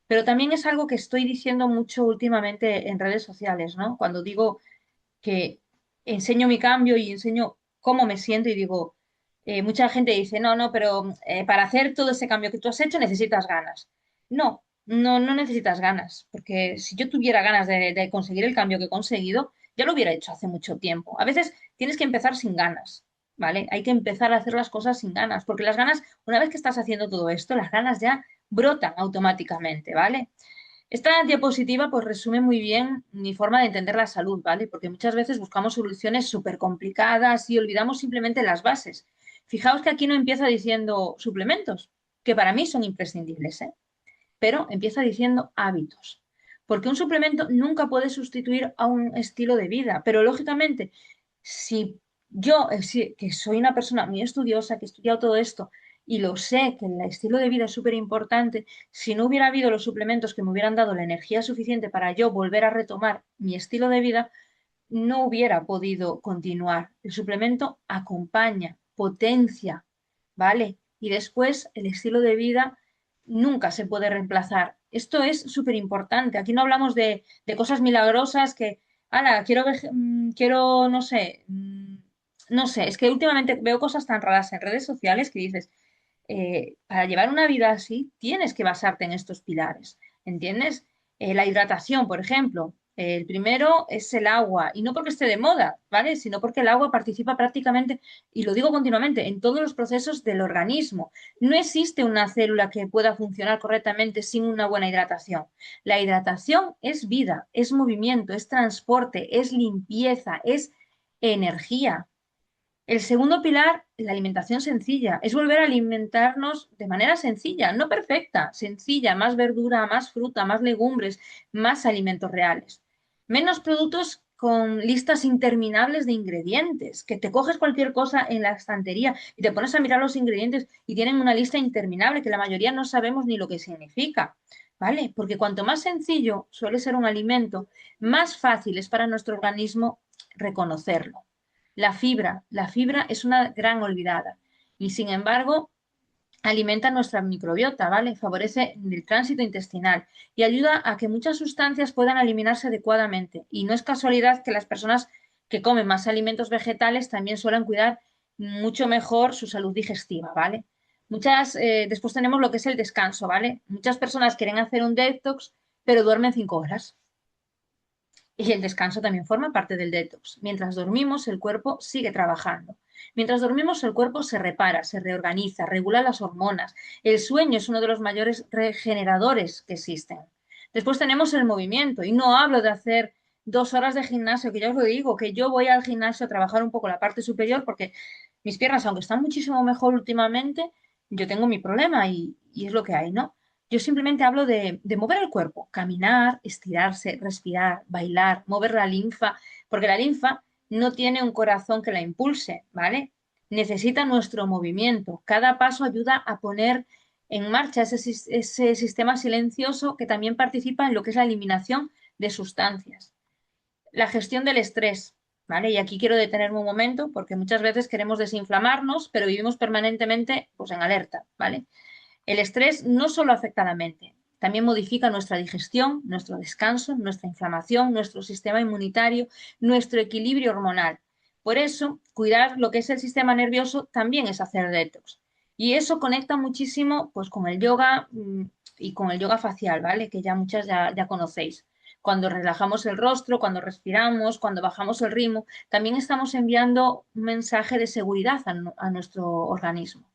Pero también es algo que estoy diciendo mucho últimamente en redes sociales, ¿no? Cuando digo que enseño mi cambio y enseño cómo me siento y digo, mucha gente dice, no, no, pero para hacer todo ese cambio que tú has hecho necesitas ganas. No necesitas ganas, porque si yo tuviera ganas de conseguir el cambio que he conseguido, ya lo hubiera hecho hace mucho tiempo. A veces tienes que empezar sin ganas, ¿vale? Hay que empezar a hacer las cosas sin ganas, porque las ganas, una vez que estás haciendo todo esto, las ganas ya brotan automáticamente, ¿vale? Esta diapositiva pues resume muy bien mi forma de entender la salud, ¿vale? Porque muchas veces buscamos soluciones súper complicadas y olvidamos simplemente las bases. Fijaos que aquí no empieza diciendo suplementos, que para mí son imprescindibles, ¿eh? Pero empieza diciendo hábitos. Porque un suplemento nunca puede sustituir a un estilo de vida, pero lógicamente, si yo, que soy una persona muy estudiosa, que he estudiado todo esto y lo sé, que el estilo de vida es súper importante, si no hubiera habido los suplementos que me hubieran dado la energía suficiente para yo volver a retomar mi estilo de vida, no hubiera podido continuar. El suplemento acompaña, potencia, ¿vale? Y después el estilo de vida nunca se puede reemplazar. Esto es súper importante. Aquí no hablamos de cosas milagrosas que, ala, quiero, no sé, no sé, es que últimamente veo cosas tan raras en redes sociales que dices, para llevar una vida así, tienes que basarte en estos pilares, ¿entiendes? La hidratación, por ejemplo. El primero es el agua, y no porque esté de moda, ¿vale? Sino porque el agua participa prácticamente, y lo digo continuamente, en todos los procesos del organismo. No existe una célula que pueda funcionar correctamente sin una buena hidratación. La hidratación es vida, es movimiento, es transporte, es limpieza, es energía. El segundo pilar, la alimentación sencilla, es volver a alimentarnos de manera sencilla, no perfecta, sencilla, más verdura, más fruta, más legumbres, más alimentos reales. Menos productos con listas interminables de ingredientes, que te coges cualquier cosa en la estantería y te pones a mirar los ingredientes y tienen una lista interminable que la mayoría no sabemos ni lo que significa, ¿vale? Porque cuanto más sencillo suele ser un alimento, más fácil es para nuestro organismo reconocerlo. La fibra es una gran olvidada y sin embargo alimenta nuestra microbiota, ¿vale? Favorece el tránsito intestinal y ayuda a que muchas sustancias puedan eliminarse adecuadamente. Y no es casualidad que las personas que comen más alimentos vegetales también suelen cuidar mucho mejor su salud digestiva, ¿vale? Después tenemos lo que es el descanso, ¿vale? Muchas personas quieren hacer un detox, pero duermen 5 horas. Y el descanso también forma parte del detox. Mientras dormimos, el cuerpo sigue trabajando. Mientras dormimos, el cuerpo se repara, se reorganiza, regula las hormonas. El sueño es uno de los mayores regeneradores que existen. Después tenemos el movimiento. Y no hablo de hacer 2 horas de gimnasio, que ya os lo digo, que yo voy al gimnasio a trabajar un poco la parte superior porque mis piernas, aunque están muchísimo mejor últimamente, yo tengo mi problema y es lo que hay, ¿no? Yo simplemente hablo de mover el cuerpo, caminar, estirarse, respirar, bailar, mover la linfa, porque la linfa no tiene un corazón que la impulse, ¿vale? Necesita nuestro movimiento. Cada paso ayuda a poner en marcha ese sistema silencioso que también participa en lo que es la eliminación de sustancias. La gestión del estrés, ¿vale? Y aquí quiero detenerme un momento porque muchas veces queremos desinflamarnos, pero vivimos permanentemente pues, en alerta, ¿vale? El estrés no solo afecta a la mente, también modifica nuestra digestión, nuestro descanso, nuestra inflamación, nuestro sistema inmunitario, nuestro equilibrio hormonal. Por eso, cuidar lo que es el sistema nervioso también es hacer detox. Y eso conecta muchísimo pues, con el yoga y con el yoga facial, ¿vale? Que ya muchas ya conocéis. Cuando relajamos el rostro, cuando respiramos, cuando bajamos el ritmo, también estamos enviando un mensaje de seguridad a nuestro organismo.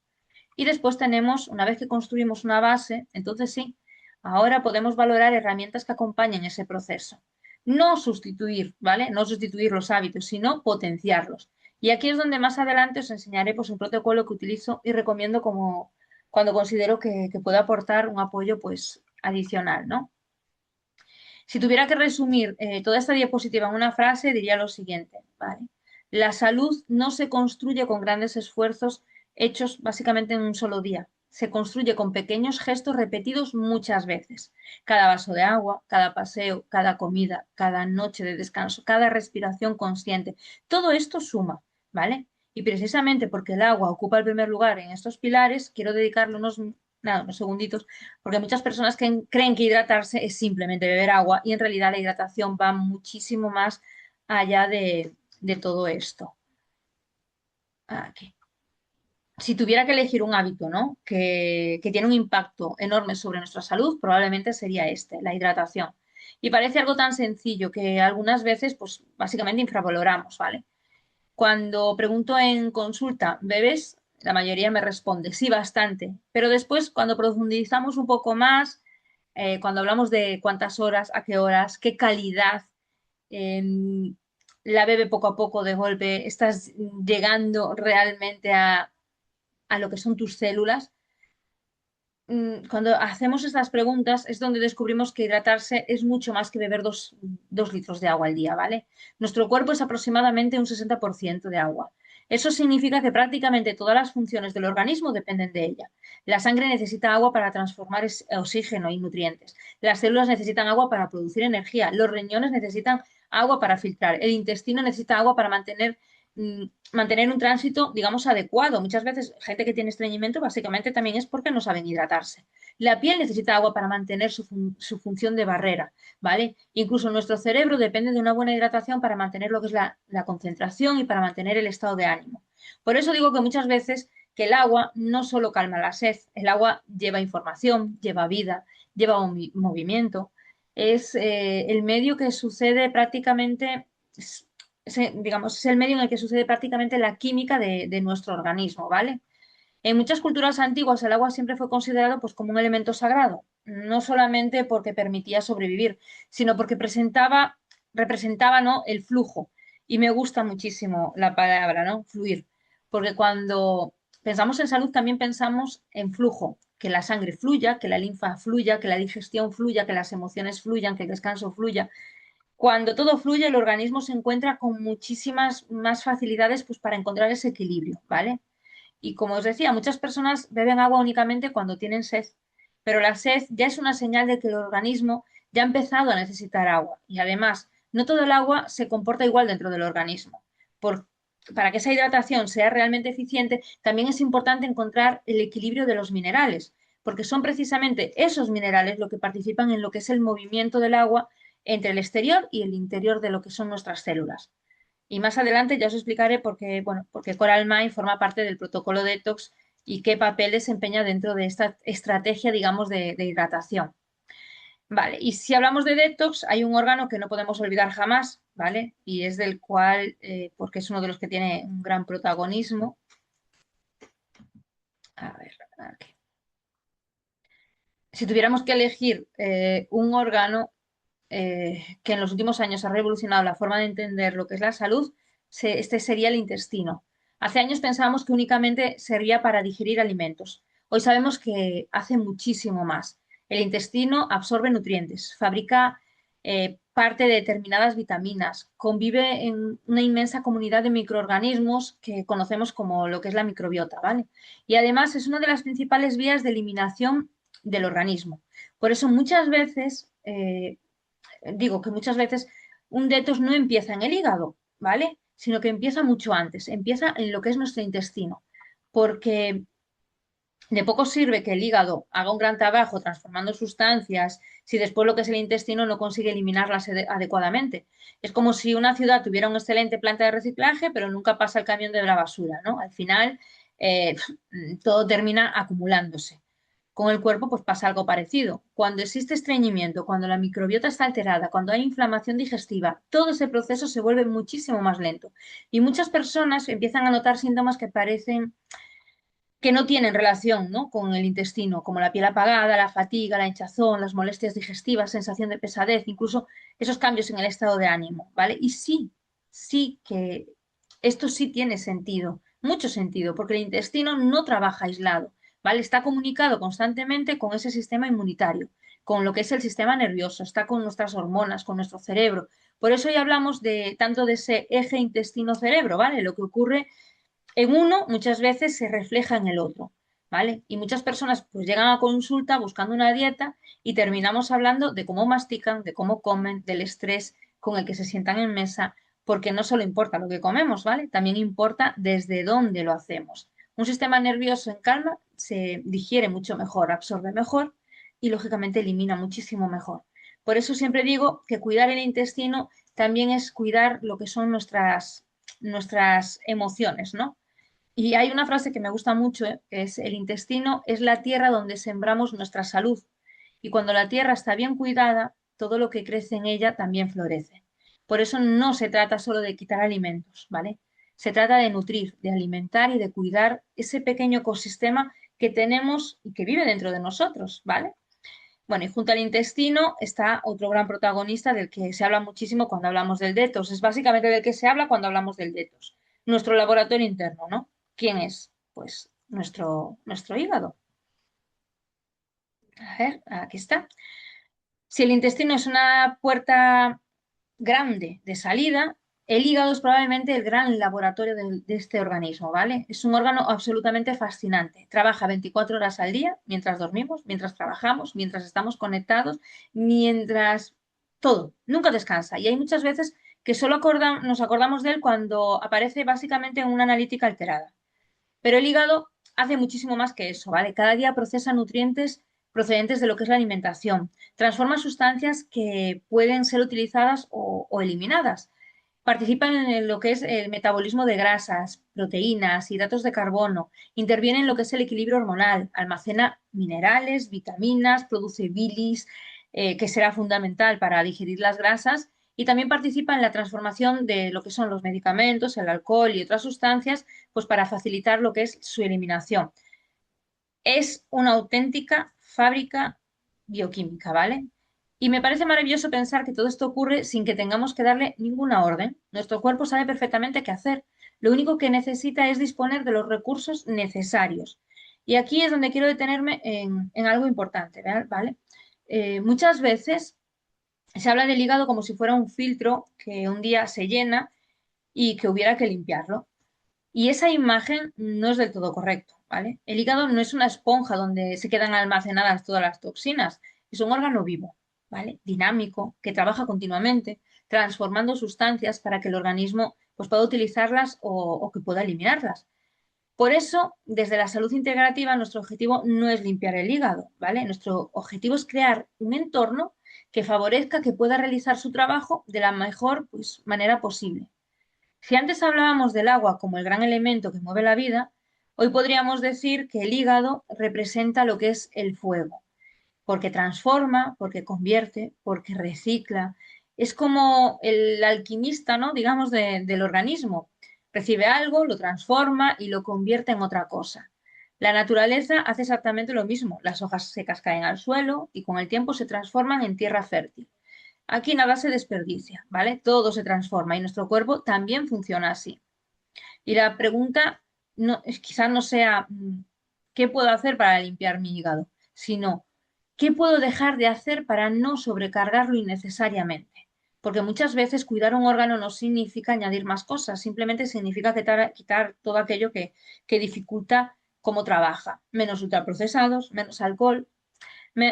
Y después tenemos, una vez que construimos una base, entonces sí, ahora podemos valorar herramientas que acompañen ese proceso. No sustituir, ¿vale? No sustituir los hábitos, sino potenciarlos. Y aquí es donde más adelante os enseñaré pues, un protocolo que utilizo y recomiendo como cuando considero que puede aportar un apoyo pues, adicional, ¿no? Si tuviera que resumir toda esta diapositiva en una frase, diría lo siguiente, ¿vale? La salud no se construye con grandes esfuerzos hechos básicamente en un solo día. Se construye con pequeños gestos repetidos muchas veces. Cada vaso de agua, cada paseo, cada comida, cada noche de descanso, cada respiración consciente. Todo esto suma, ¿vale? Y precisamente porque el agua ocupa el primer lugar en estos pilares, quiero dedicarle unos segunditos porque muchas personas creen que hidratarse es simplemente beber agua y en realidad la hidratación va muchísimo más allá de todo esto. Aquí. Si tuviera que elegir un hábito, ¿no? Que tiene un impacto enorme sobre nuestra salud, probablemente sería este, la hidratación. Y parece algo tan sencillo que algunas veces, pues básicamente infravaloramos, ¿vale? Cuando pregunto en consulta, ¿bebes? La mayoría me responde, sí, bastante. Pero después, cuando profundizamos un poco más, cuando hablamos de cuántas horas, a qué horas, qué calidad, em, la bebe poco a poco de golpe, estás llegando realmente a lo que son tus células. Cuando hacemos estas preguntas es donde descubrimos que hidratarse es mucho más que beber 2 litros de agua al día, ¿vale? Nuestro cuerpo es aproximadamente un 60% de agua. Eso significa que prácticamente todas las funciones del organismo dependen de ella. La sangre necesita agua para transformar oxígeno y nutrientes. Las células necesitan agua para producir energía. Los riñones necesitan agua para filtrar. El intestino necesita agua para mantener un tránsito, digamos, adecuado. Muchas veces, gente que tiene estreñimiento básicamente también es porque no saben hidratarse. La piel necesita agua para mantener su función de barrera, ¿vale? Incluso nuestro cerebro depende de una buena hidratación para mantener lo que es la concentración y para mantener el estado de ánimo. Por eso digo que muchas veces que el agua no solo calma la sed, el agua lleva información, lleva vida, lleva movimiento. Es el medio que sucede prácticamente, digamos, es el medio en el que sucede prácticamente la química de nuestro organismo, ¿vale? En muchas culturas antiguas el agua siempre fue considerado pues, como un elemento sagrado, no solamente porque permitía sobrevivir, sino porque representaba, ¿no? el flujo. Y me gusta muchísimo la palabra, ¿no? Fluir, porque cuando pensamos en salud también pensamos en flujo, que la sangre fluya, que la linfa fluya, que la digestión fluya, que las emociones fluyan, que el descanso fluya. Cuando todo fluye, el organismo se encuentra con muchísimas más facilidades pues, para encontrar ese equilibrio, ¿vale? Y como os decía, muchas personas beben agua únicamente cuando tienen sed, pero la sed ya es una señal de que el organismo ya ha empezado a necesitar agua. Y además, no todo el agua se comporta igual dentro del organismo. Por- para que esa hidratación sea realmente eficiente, también es importante encontrar el equilibrio de los minerales, porque son precisamente esos minerales lo que participan en lo que es el movimiento del agua entre el exterior y el interior de lo que son nuestras células. Y más adelante ya os explicaré por qué Coral Mind forma parte del protocolo Detox y qué papel desempeña dentro de esta estrategia, digamos, de hidratación. Vale, y si hablamos de detox, hay un órgano que no podemos olvidar jamás, ¿vale? Y es del cual, porque es uno de los que tiene un gran protagonismo. A ver, aquí. Si tuviéramos que elegir un órgano que en los últimos años ha revolucionado la forma de entender lo que es la salud, este sería el intestino. Hace años pensábamos que únicamente servía para digerir alimentos. Hoy sabemos que hace muchísimo más. El intestino absorbe nutrientes, fabrica parte de determinadas vitaminas, convive en una inmensa comunidad de microorganismos que conocemos como lo que es la microbiota, ¿vale? Y además es una de las principales vías de eliminación del organismo. Por eso muchas veces digo que muchas veces un detox no empieza en el hígado, ¿vale? Sino que empieza mucho antes, empieza en lo que es nuestro intestino, porque de poco sirve que el hígado haga un gran trabajo transformando sustancias si después lo que es el intestino no consigue eliminarlas adecuadamente. Es como si una ciudad tuviera una excelente planta de reciclaje, pero nunca pasa el camión de la basura, ¿no? Al final, eh, todo termina acumulándose. Con el cuerpo, pues pasa algo parecido. Cuando existe estreñimiento, cuando la microbiota está alterada, cuando hay inflamación digestiva, todo ese proceso se vuelve muchísimo más lento. Y muchas personas empiezan a notar síntomas que parecen que no tienen relación, ¿no? con el intestino, como la piel apagada, la fatiga, la hinchazón, las molestias digestivas, sensación de pesadez, incluso esos cambios en el estado de ánimo, ¿vale? Y sí, sí que esto sí tiene sentido, mucho sentido, porque el intestino no trabaja aislado, ¿vale? Está comunicado constantemente con ese sistema inmunitario, con lo que es el sistema nervioso, está con nuestras hormonas, con nuestro cerebro. Por eso hoy hablamos de tanto de ese eje intestino-cerebro, ¿vale? Lo que ocurre en uno muchas veces se refleja en el otro, ¿vale? Y muchas personas pues llegan a consulta buscando una dieta y terminamos hablando de cómo mastican, de cómo comen, del estrés con el que se sientan en mesa, porque no solo importa lo que comemos, ¿vale? También importa desde dónde lo hacemos. Un sistema nervioso en calma se digiere mucho mejor, absorbe mejor y lógicamente elimina muchísimo mejor. Por eso siempre digo que cuidar el intestino también es cuidar lo que son nuestras emociones, ¿no? Y hay una frase que me gusta mucho, que es el intestino es la tierra donde sembramos nuestra salud. Y cuando la tierra está bien cuidada, todo lo que crece en ella también florece. Por eso no se trata solo de quitar alimentos, ¿vale? Se trata de nutrir, de alimentar y de cuidar ese pequeño ecosistema que tenemos y que vive dentro de nosotros, ¿vale? Bueno, y junto al intestino está otro gran protagonista del que se habla muchísimo cuando hablamos del detox. Es básicamente del que se habla cuando hablamos del detox. Nuestro laboratorio interno, ¿no? ¿Quién es? Pues nuestro hígado. A ver, aquí está. Si el intestino es una puerta grande de salida, el hígado es probablemente el gran laboratorio de este organismo, ¿vale? Es un órgano absolutamente fascinante. Trabaja 24 horas al día, mientras dormimos, mientras trabajamos, mientras estamos conectados, mientras todo, nunca descansa. Y hay muchas veces que solo nos acordamos de él cuando aparece básicamente en una analítica alterada. Pero el hígado hace muchísimo más que eso, ¿vale? Cada día procesa nutrientes procedentes de lo que es la alimentación, transforma sustancias que pueden ser utilizadas o eliminadas. Participan en lo que es el metabolismo de grasas, proteínas, hidratos de carbono, interviene en lo que es el equilibrio hormonal, almacena minerales, vitaminas, produce bilis, que será fundamental para digerir las grasas, y también participa en la transformación de lo que son los medicamentos, el alcohol y otras sustancias, pues para facilitar lo que es su eliminación. Es una auténtica fábrica bioquímica, ¿vale? Y me parece maravilloso pensar que todo esto ocurre sin que tengamos que darle ninguna orden. Nuestro cuerpo sabe perfectamente qué hacer. Lo único que necesita es disponer de los recursos necesarios. Y aquí es donde quiero detenerme en algo importante, ¿vale? Muchas veces se habla del hígado como si fuera un filtro que un día se llena y que hubiera que limpiarlo. Y esa imagen no es del todo correcto, ¿vale? El hígado no es una esponja donde se quedan almacenadas todas las toxinas, es un órgano vivo, ¿vale? Dinámico, que trabaja continuamente, transformando sustancias para que el organismo pues, pueda utilizarlas o que pueda eliminarlas. Por eso, desde la salud integrativa, nuestro objetivo no es limpiar el hígado, ¿vale? Nuestro objetivo es crear un entorno que favorezca que pueda realizar su trabajo de la mejor pues, manera posible. Si antes hablábamos del agua como el gran elemento que mueve la vida, hoy podríamos decir que el hígado representa lo que es el fuego, porque transforma, porque convierte, porque recicla. Es como el alquimista, ¿no? Digamos, del organismo. Recibe algo, lo transforma y lo convierte en otra cosa. La naturaleza hace exactamente lo mismo. Las hojas secas caen al suelo y con el tiempo se transforman en tierra fértil. Aquí nada se desperdicia, ¿vale? Todo se transforma y nuestro cuerpo también funciona así. Y la pregunta no, quizás no sea ¿qué puedo hacer para limpiar mi hígado? Sino ¿qué puedo dejar de hacer para no sobrecargarlo innecesariamente? Porque muchas veces cuidar un órgano no significa añadir más cosas, simplemente significa quitar todo aquello que dificulta cómo trabaja. Menos ultraprocesados, menos alcohol,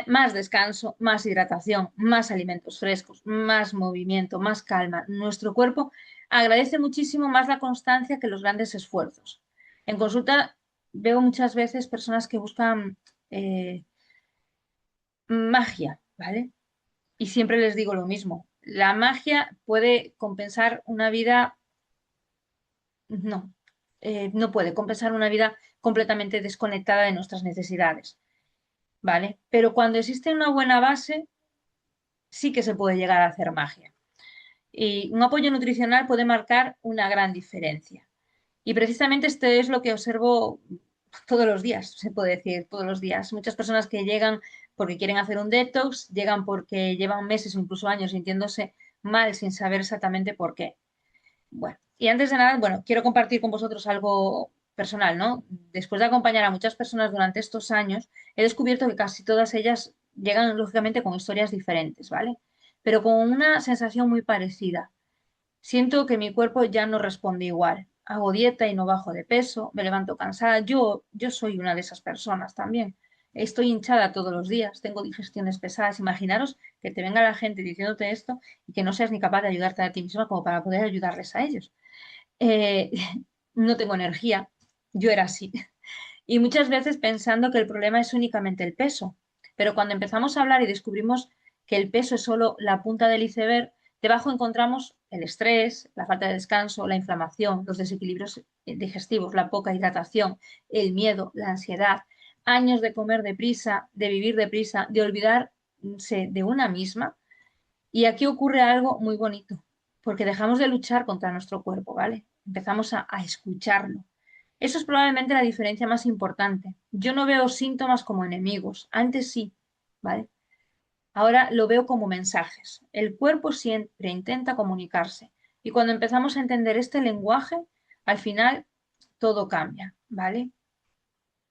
más descanso, más hidratación, más alimentos frescos, más movimiento, más calma. Nuestro cuerpo agradece muchísimo más la constancia que los grandes esfuerzos. En consulta veo muchas veces personas que buscan magia, ¿vale? Y siempre les digo lo mismo. La magia puede compensar una vida, no, no puede compensar una vida completamente desconectada de nuestras necesidades, ¿vale? Pero cuando existe una buena base, sí que se puede llegar a hacer magia. Y un apoyo nutricional puede marcar una gran diferencia. Y precisamente esto es lo que observo todos los días, se puede decir, todos los días. Muchas personas que llegan porque quieren hacer un detox, llegan porque llevan meses o incluso años sintiéndose mal sin saber exactamente por qué. Bueno, y antes de nada, bueno, quiero compartir con vosotros algo personal, ¿no? Después de acompañar a muchas personas durante estos años, he descubierto que casi todas ellas llegan, lógicamente, con historias diferentes, ¿vale? Pero con una sensación muy parecida. Siento que mi cuerpo ya no responde igual. Hago dieta y no bajo de peso, me levanto cansada. Yo soy una de esas personas también. Estoy hinchada todos los días, tengo digestiones pesadas. Imaginaros que te venga la gente diciéndote esto y que no seas ni capaz de ayudarte a ti misma como para poder ayudarles a ellos. Eh, no tengo energía, yo era así. Y muchas veces pensando que el problema es únicamente el peso. Pero cuando empezamos a hablar y descubrimos que el peso es solo la punta del iceberg, debajo encontramos el estrés, la falta de descanso, la inflamación, los desequilibrios digestivos, la poca hidratación, el miedo, la ansiedad, años de comer deprisa, de vivir deprisa, de olvidarse de una misma. Y aquí ocurre algo muy bonito, porque dejamos de luchar contra nuestro cuerpo, ¿vale? Empezamos a escucharlo. Eso es probablemente la diferencia más importante. Yo no veo síntomas como enemigos, antes sí, ¿vale? Ahora lo veo como mensajes. El cuerpo siempre intenta comunicarse y cuando empezamos a entender este lenguaje, al final todo cambia, ¿vale?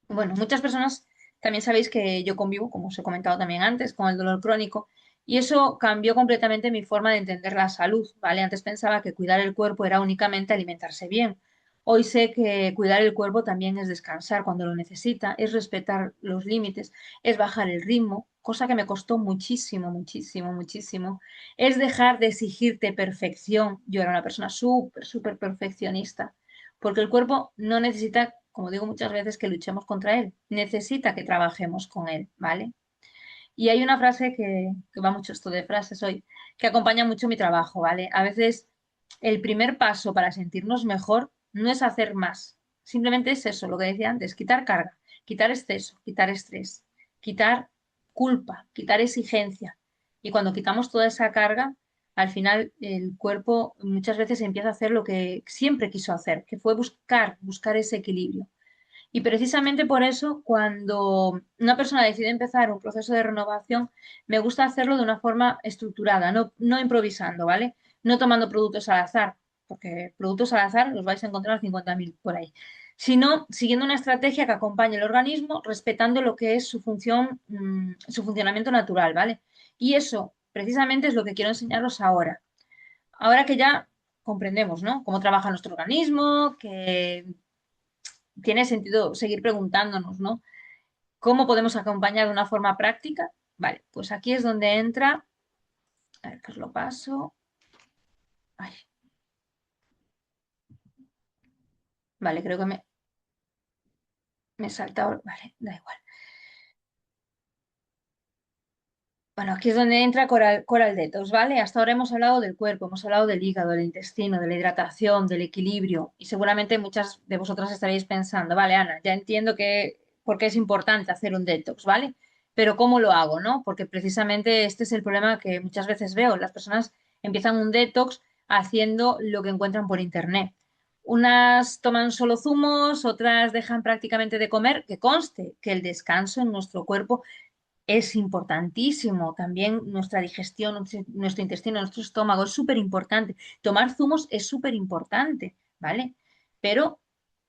Bueno, muchas personas también sabéis que yo convivo, como os he comentado también antes, con el dolor crónico y eso cambió completamente mi forma de entender la salud, ¿vale? Antes pensaba que cuidar el cuerpo era únicamente alimentarse bien. Hoy sé que cuidar el cuerpo también es descansar cuando lo necesita, es respetar los límites, es bajar el ritmo, cosa que me costó muchísimo, muchísimo, muchísimo. Es dejar de exigirte perfección. Yo era una persona súper, súper perfeccionista porque el cuerpo no necesita, como digo muchas veces, que luchemos contra él, necesita que trabajemos con él, ¿vale? Y hay una frase que va mucho esto de frases hoy, que acompaña mucho mi trabajo, ¿vale? A veces el primer paso para sentirnos mejor no es hacer más, simplemente es eso, lo que decía antes, quitar carga, quitar exceso, quitar estrés, quitar culpa, quitar exigencia. Y cuando quitamos toda esa carga, al final el cuerpo muchas veces empieza a hacer lo que siempre quiso hacer, que fue buscar ese equilibrio. Y precisamente por eso, cuando una persona decide empezar un proceso de renovación, me gusta hacerlo de una forma estructurada, no improvisando, ¿vale? No tomando productos al azar, porque productos al azar los vais a encontrar 50.000 por ahí, sino siguiendo una estrategia que acompañe el organismo, respetando lo que es su función, su funcionamiento natural, ¿vale? Y eso precisamente es lo que quiero enseñaros ahora. Ahora que ya comprendemos, ¿no? Cómo trabaja nuestro organismo, que tiene sentido seguir preguntándonos, ¿no? ¿Cómo podemos acompañar de una forma práctica? Vale, pues aquí es donde entra, a ver que os lo paso. Ay, vale, creo que me he saltado, vale, da igual. Bueno, aquí es donde entra Coral Detox, ¿vale? Hasta ahora hemos hablado del cuerpo, hemos hablado del hígado, del intestino, de la hidratación, del equilibrio. Y seguramente muchas de vosotras estaréis pensando, vale, Ana, ya entiendo que por qué es importante hacer un detox, ¿vale? Pero ¿cómo lo hago, no? Porque precisamente este es el problema que muchas veces veo. Las personas empiezan un detox haciendo lo que encuentran por internet. Unas toman solo zumos, otras dejan prácticamente de comer, que conste que el descanso en nuestro cuerpo es importantísimo. También nuestra digestión, nuestro intestino, nuestro estómago es súper importante. Tomar zumos es súper importante, ¿vale? Pero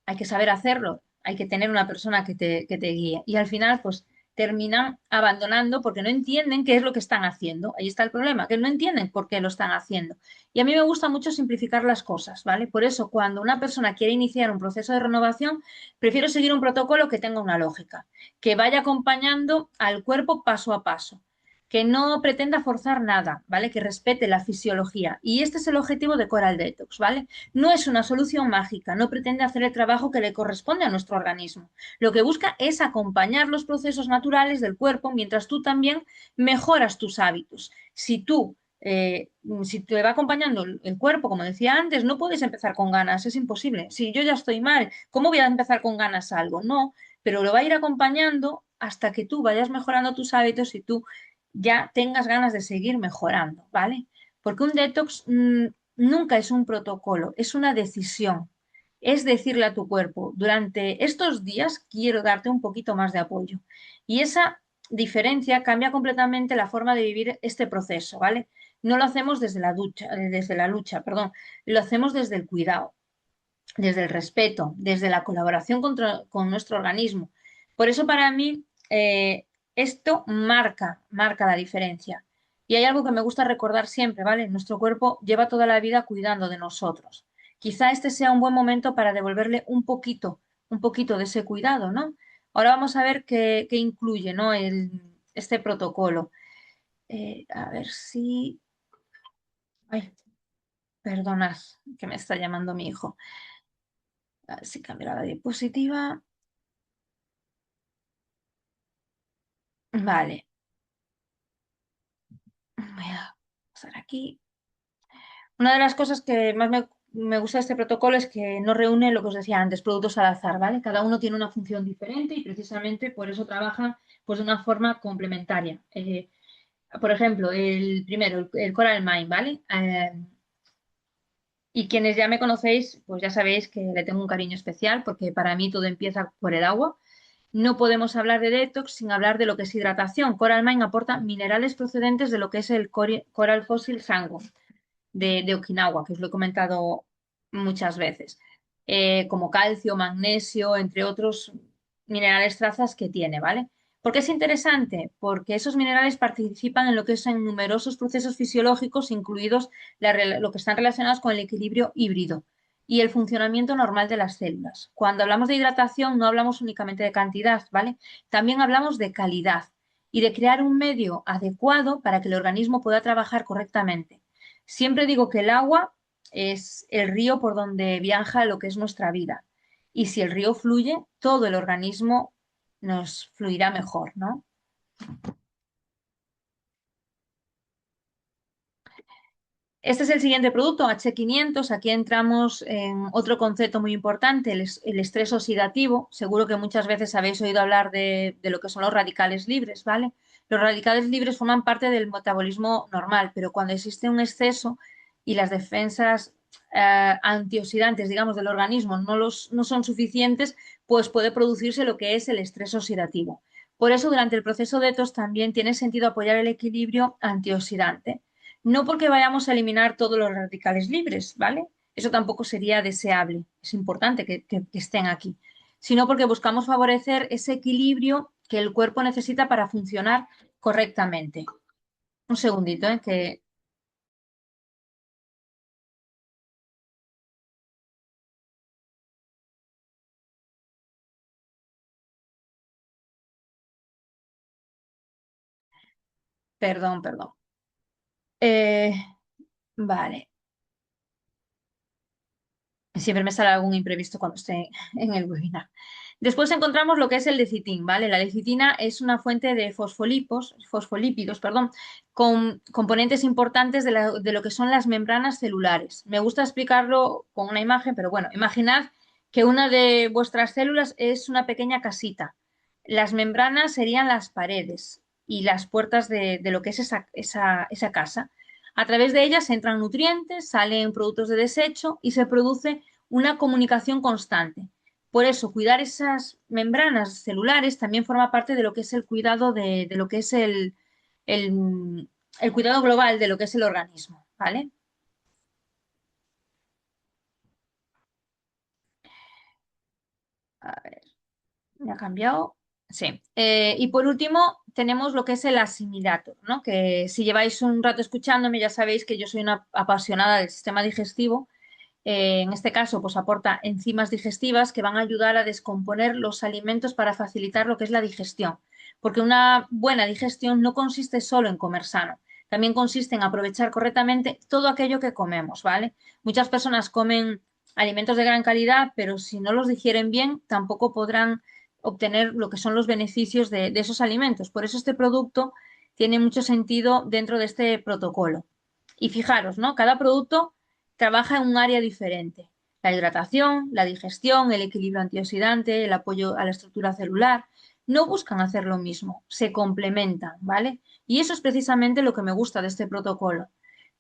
hay que saber hacerlo, hay que tener una persona que te guíe. Y al final, pues terminan abandonando porque no entienden qué es lo que están haciendo. Ahí está el problema, que no entienden por qué lo están haciendo. Y a mí me gusta mucho simplificar las cosas, ¿vale? Por eso, cuando una persona quiere iniciar un proceso de renovación, prefiero seguir un protocolo que tenga una lógica, que vaya acompañando al cuerpo paso a paso, que no pretenda forzar nada, ¿vale? Que respete la fisiología. Y este es el objetivo de Coral Detox, ¿vale? No es una solución mágica, no pretende hacer el trabajo que le corresponde a nuestro organismo. Lo que busca es acompañar los procesos naturales del cuerpo mientras tú también mejoras tus hábitos. Si te va acompañando el cuerpo, como decía antes, no puedes empezar con ganas, es imposible. Si yo ya estoy mal, ¿cómo voy a empezar con ganas algo? No, pero lo va a ir acompañando hasta que tú vayas mejorando tus hábitos y tú ya tengas ganas de seguir mejorando, ¿vale? Porque un detox nunca es un protocolo, es una decisión. Es decirle a tu cuerpo, durante estos días quiero darte un poquito más de apoyo. Y esa diferencia cambia completamente la forma de vivir este proceso, ¿vale? No lo hacemos desde la lucha, perdón, lo hacemos desde el cuidado, desde el respeto, desde la colaboración con nuestro organismo. Por eso para mí esto marca la diferencia. Y hay algo que me gusta recordar siempre, ¿vale? Nuestro cuerpo lleva toda la vida cuidando de nosotros. Quizá este sea un buen momento para devolverle un poquito de ese cuidado, ¿no? Ahora vamos a ver qué incluye, ¿no? Este protocolo. A ver si... Ay, perdonad, que me está llamando mi hijo. A ver si cambia la diapositiva. Vale, voy a pasar aquí. Una de las cosas que más me gusta de este protocolo es que no reúne lo que os decía antes, productos al azar, ¿vale? Cada uno tiene una función diferente y precisamente por eso trabajan pues, de una forma complementaria. Por ejemplo, el primero, el Coral Mine, ¿vale? Y quienes ya me conocéis, pues ya sabéis que le tengo un cariño especial porque para mí todo empieza por el agua. No podemos hablar de detox sin hablar de lo que es hidratación. Coral Mine aporta minerales procedentes de lo que es el coral fósil Sango de Okinawa, que os lo he comentado muchas veces, como calcio, magnesio, entre otros minerales trazas que tiene, ¿vale? ¿Por qué es interesante? Porque esos minerales participan en lo que son numerosos procesos fisiológicos, incluidos lo que están relacionados con el equilibrio híbrido y el funcionamiento normal de las células. Cuando hablamos de hidratación no hablamos únicamente de cantidad, ¿vale? También hablamos de calidad y de crear un medio adecuado para que el organismo pueda trabajar correctamente. Siempre digo que el agua es el río por donde viaja lo que es nuestra vida. Y si el río fluye, todo el organismo nos fluirá mejor, ¿no? Este es el siguiente producto, H500. Aquí entramos en otro concepto muy importante, el estrés oxidativo. Seguro que muchas veces habéis oído hablar de lo que son los radicales libres, ¿vale? Los radicales libres forman parte del metabolismo normal, pero cuando existe un exceso y las defensas antioxidantes, digamos, del organismo no son suficientes, pues puede producirse lo que es el estrés oxidativo. Por eso, durante el proceso detox también tiene sentido apoyar el equilibrio antioxidante. No porque vayamos a eliminar todos los radicales libres, ¿vale? Eso tampoco sería deseable. Es importante que estén aquí. Sino porque buscamos favorecer ese equilibrio que el cuerpo necesita para funcionar correctamente. Un segundito, que... Perdón, perdón. Eh, vale. Siempre me sale algún imprevisto cuando esté en el webinar. Después encontramos lo que es el lecitín, ¿vale? La lecitina es una fuente de fosfolípidos, perdón, con componentes importantes de lo que son las membranas celulares. Me gusta explicarlo con una imagen, pero bueno, imaginad que una de vuestras células es una pequeña casita. Las membranas serían las paredes y las puertas de lo que es esa casa. A través de ellas entran nutrientes, salen productos de desecho y se produce una comunicación constante. Por eso, cuidar esas membranas celulares también forma parte de lo que es el cuidado de lo que es el cuidado global de lo que es el organismo, ¿vale? A ver, me ha cambiado. Sí. Y por último, tenemos lo que es el asimilator, ¿no? Que si lleváis un rato escuchándome, ya sabéis que yo soy una apasionada del sistema digestivo. En este caso, pues aporta enzimas digestivas que van a ayudar a descomponer los alimentos para facilitar lo que es la digestión. Porque una buena digestión no consiste solo en comer sano, también consiste en aprovechar correctamente todo aquello que comemos, ¿vale? Muchas personas comen alimentos de gran calidad, pero si no los digieren bien, tampoco podrán obtener lo que son los beneficios de esos alimentos. Por eso este producto tiene mucho sentido dentro de este protocolo. Y fijaros, ¿no? Cada producto trabaja en un área diferente. La hidratación, la digestión, el equilibrio antioxidante, el apoyo a la estructura celular, no buscan hacer lo mismo, se complementan, ¿vale? Y eso es precisamente lo que me gusta de este protocolo.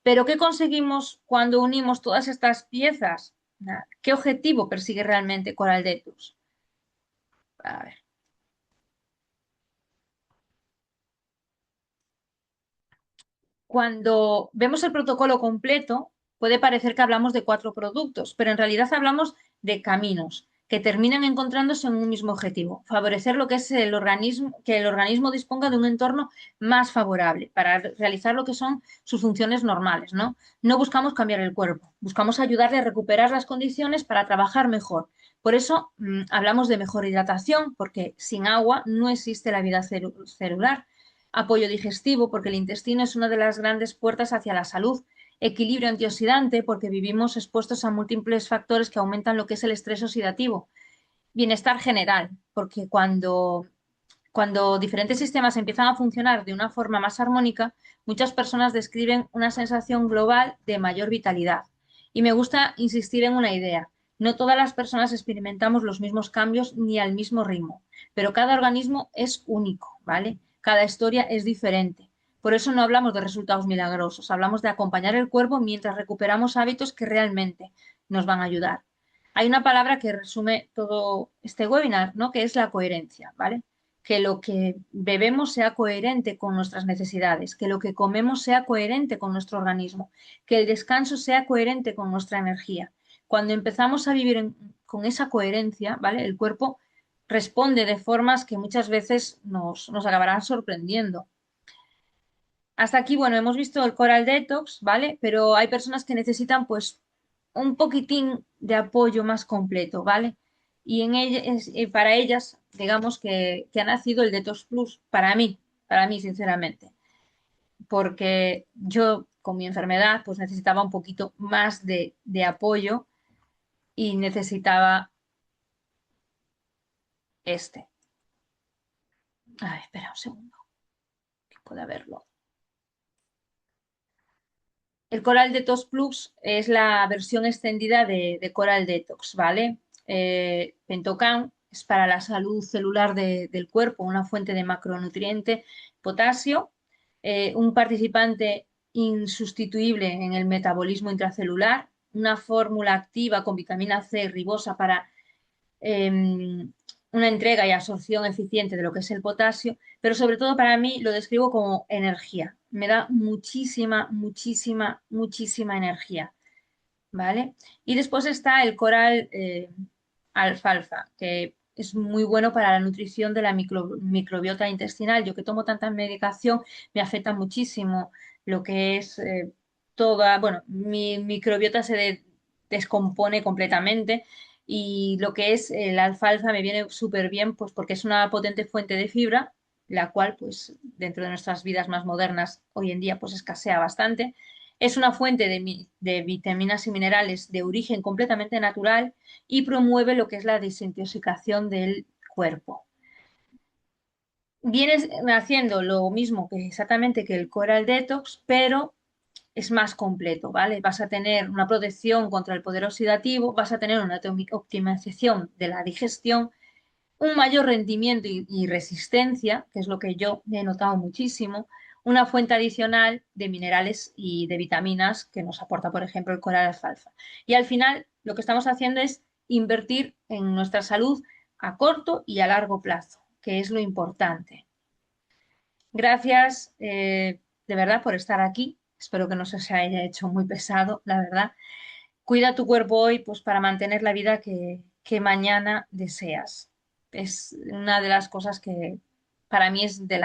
Pero ¿qué conseguimos cuando unimos todas estas piezas? ¿Qué objetivo persigue realmente Coral Detox? A ver. Cuando vemos el protocolo completo, puede parecer que hablamos de cuatro productos, pero en realidad hablamos de caminos que terminan encontrándose en un mismo objetivo, favorecer lo que es el organismo, que el organismo disponga de un entorno más favorable para realizar lo que son sus funciones normales, ¿no? No buscamos cambiar el cuerpo, buscamos ayudarle a recuperar las condiciones para trabajar mejor. Por eso hablamos de mejor hidratación, porque sin agua no existe la vida celular. Apoyo digestivo, porque el intestino es una de las grandes puertas hacia la salud. Equilibrio antioxidante, porque vivimos expuestos a múltiples factores que aumentan lo que es el estrés oxidativo. Bienestar general, porque cuando diferentes sistemas empiezan a funcionar de una forma más armónica, muchas personas describen una sensación global de mayor vitalidad. Y me gusta insistir en una idea. No todas las personas experimentamos los mismos cambios ni al mismo ritmo, pero cada organismo es único, ¿vale? Cada historia es diferente. Por eso no hablamos de resultados milagrosos, hablamos de acompañar el cuerpo mientras recuperamos hábitos que realmente nos van a ayudar. Hay una palabra que resume todo este webinar, ¿no? Que es la coherencia, ¿vale? Que lo que bebemos sea coherente con nuestras necesidades, que lo que comemos sea coherente con nuestro organismo, que el descanso sea coherente con nuestra energía. Cuando empezamos a vivir con esa coherencia, ¿vale? El cuerpo responde de formas que muchas veces nos acabarán sorprendiendo. Hasta aquí, bueno, hemos visto el Coral Detox, ¿vale? Pero hay personas que necesitan pues un poquitín de apoyo más completo, ¿vale? Y para ellas, digamos que ha nacido el Detox Plus, para mí, sinceramente, porque yo con mi enfermedad pues necesitaba un poquito más de apoyo y necesitaba este. Ay, espera un segundo, que pueda verlo. El Coral Detox Plus es la versión extendida de Coral Detox, ¿vale? Pentocan es para la salud celular del cuerpo, una fuente de macronutriente, potasio, un participante insustituible en el metabolismo intracelular, una fórmula activa con vitamina C ribosa para una entrega y absorción eficiente de lo que es el potasio, pero sobre todo para mí lo describo como energía. Me da muchísima, muchísima, muchísima energía, ¿vale? Y después está el coral alfalfa, que es muy bueno para la nutrición de la microbiota intestinal. Yo que tomo tanta medicación me afecta muchísimo lo que es bueno, mi microbiota descompone completamente y lo que es el alfalfa me viene súper bien pues porque es una potente fuente de fibra, la cual pues dentro de nuestras vidas más modernas hoy en día pues escasea bastante. Es una fuente de vitaminas y minerales de origen completamente natural y promueve lo que es la desintoxicación del cuerpo. Vienes haciendo lo mismo que exactamente que el Coral Detox, pero es más completo, ¿vale? Vas a tener una protección contra el poder oxidativo, vas a tener una optimización de la digestión, un mayor rendimiento y resistencia, que es lo que yo he notado muchísimo, una fuente adicional de minerales y de vitaminas que nos aporta, por ejemplo, el coral alfalfa. Y al final, lo que estamos haciendo es invertir en nuestra salud a corto y a largo plazo, que es lo importante. Gracias, de verdad, por estar aquí. Espero que no se os haya hecho muy pesado, la verdad. Cuida tu cuerpo hoy, pues para mantener la vida que mañana deseas. Es una de las cosas que para mí es de la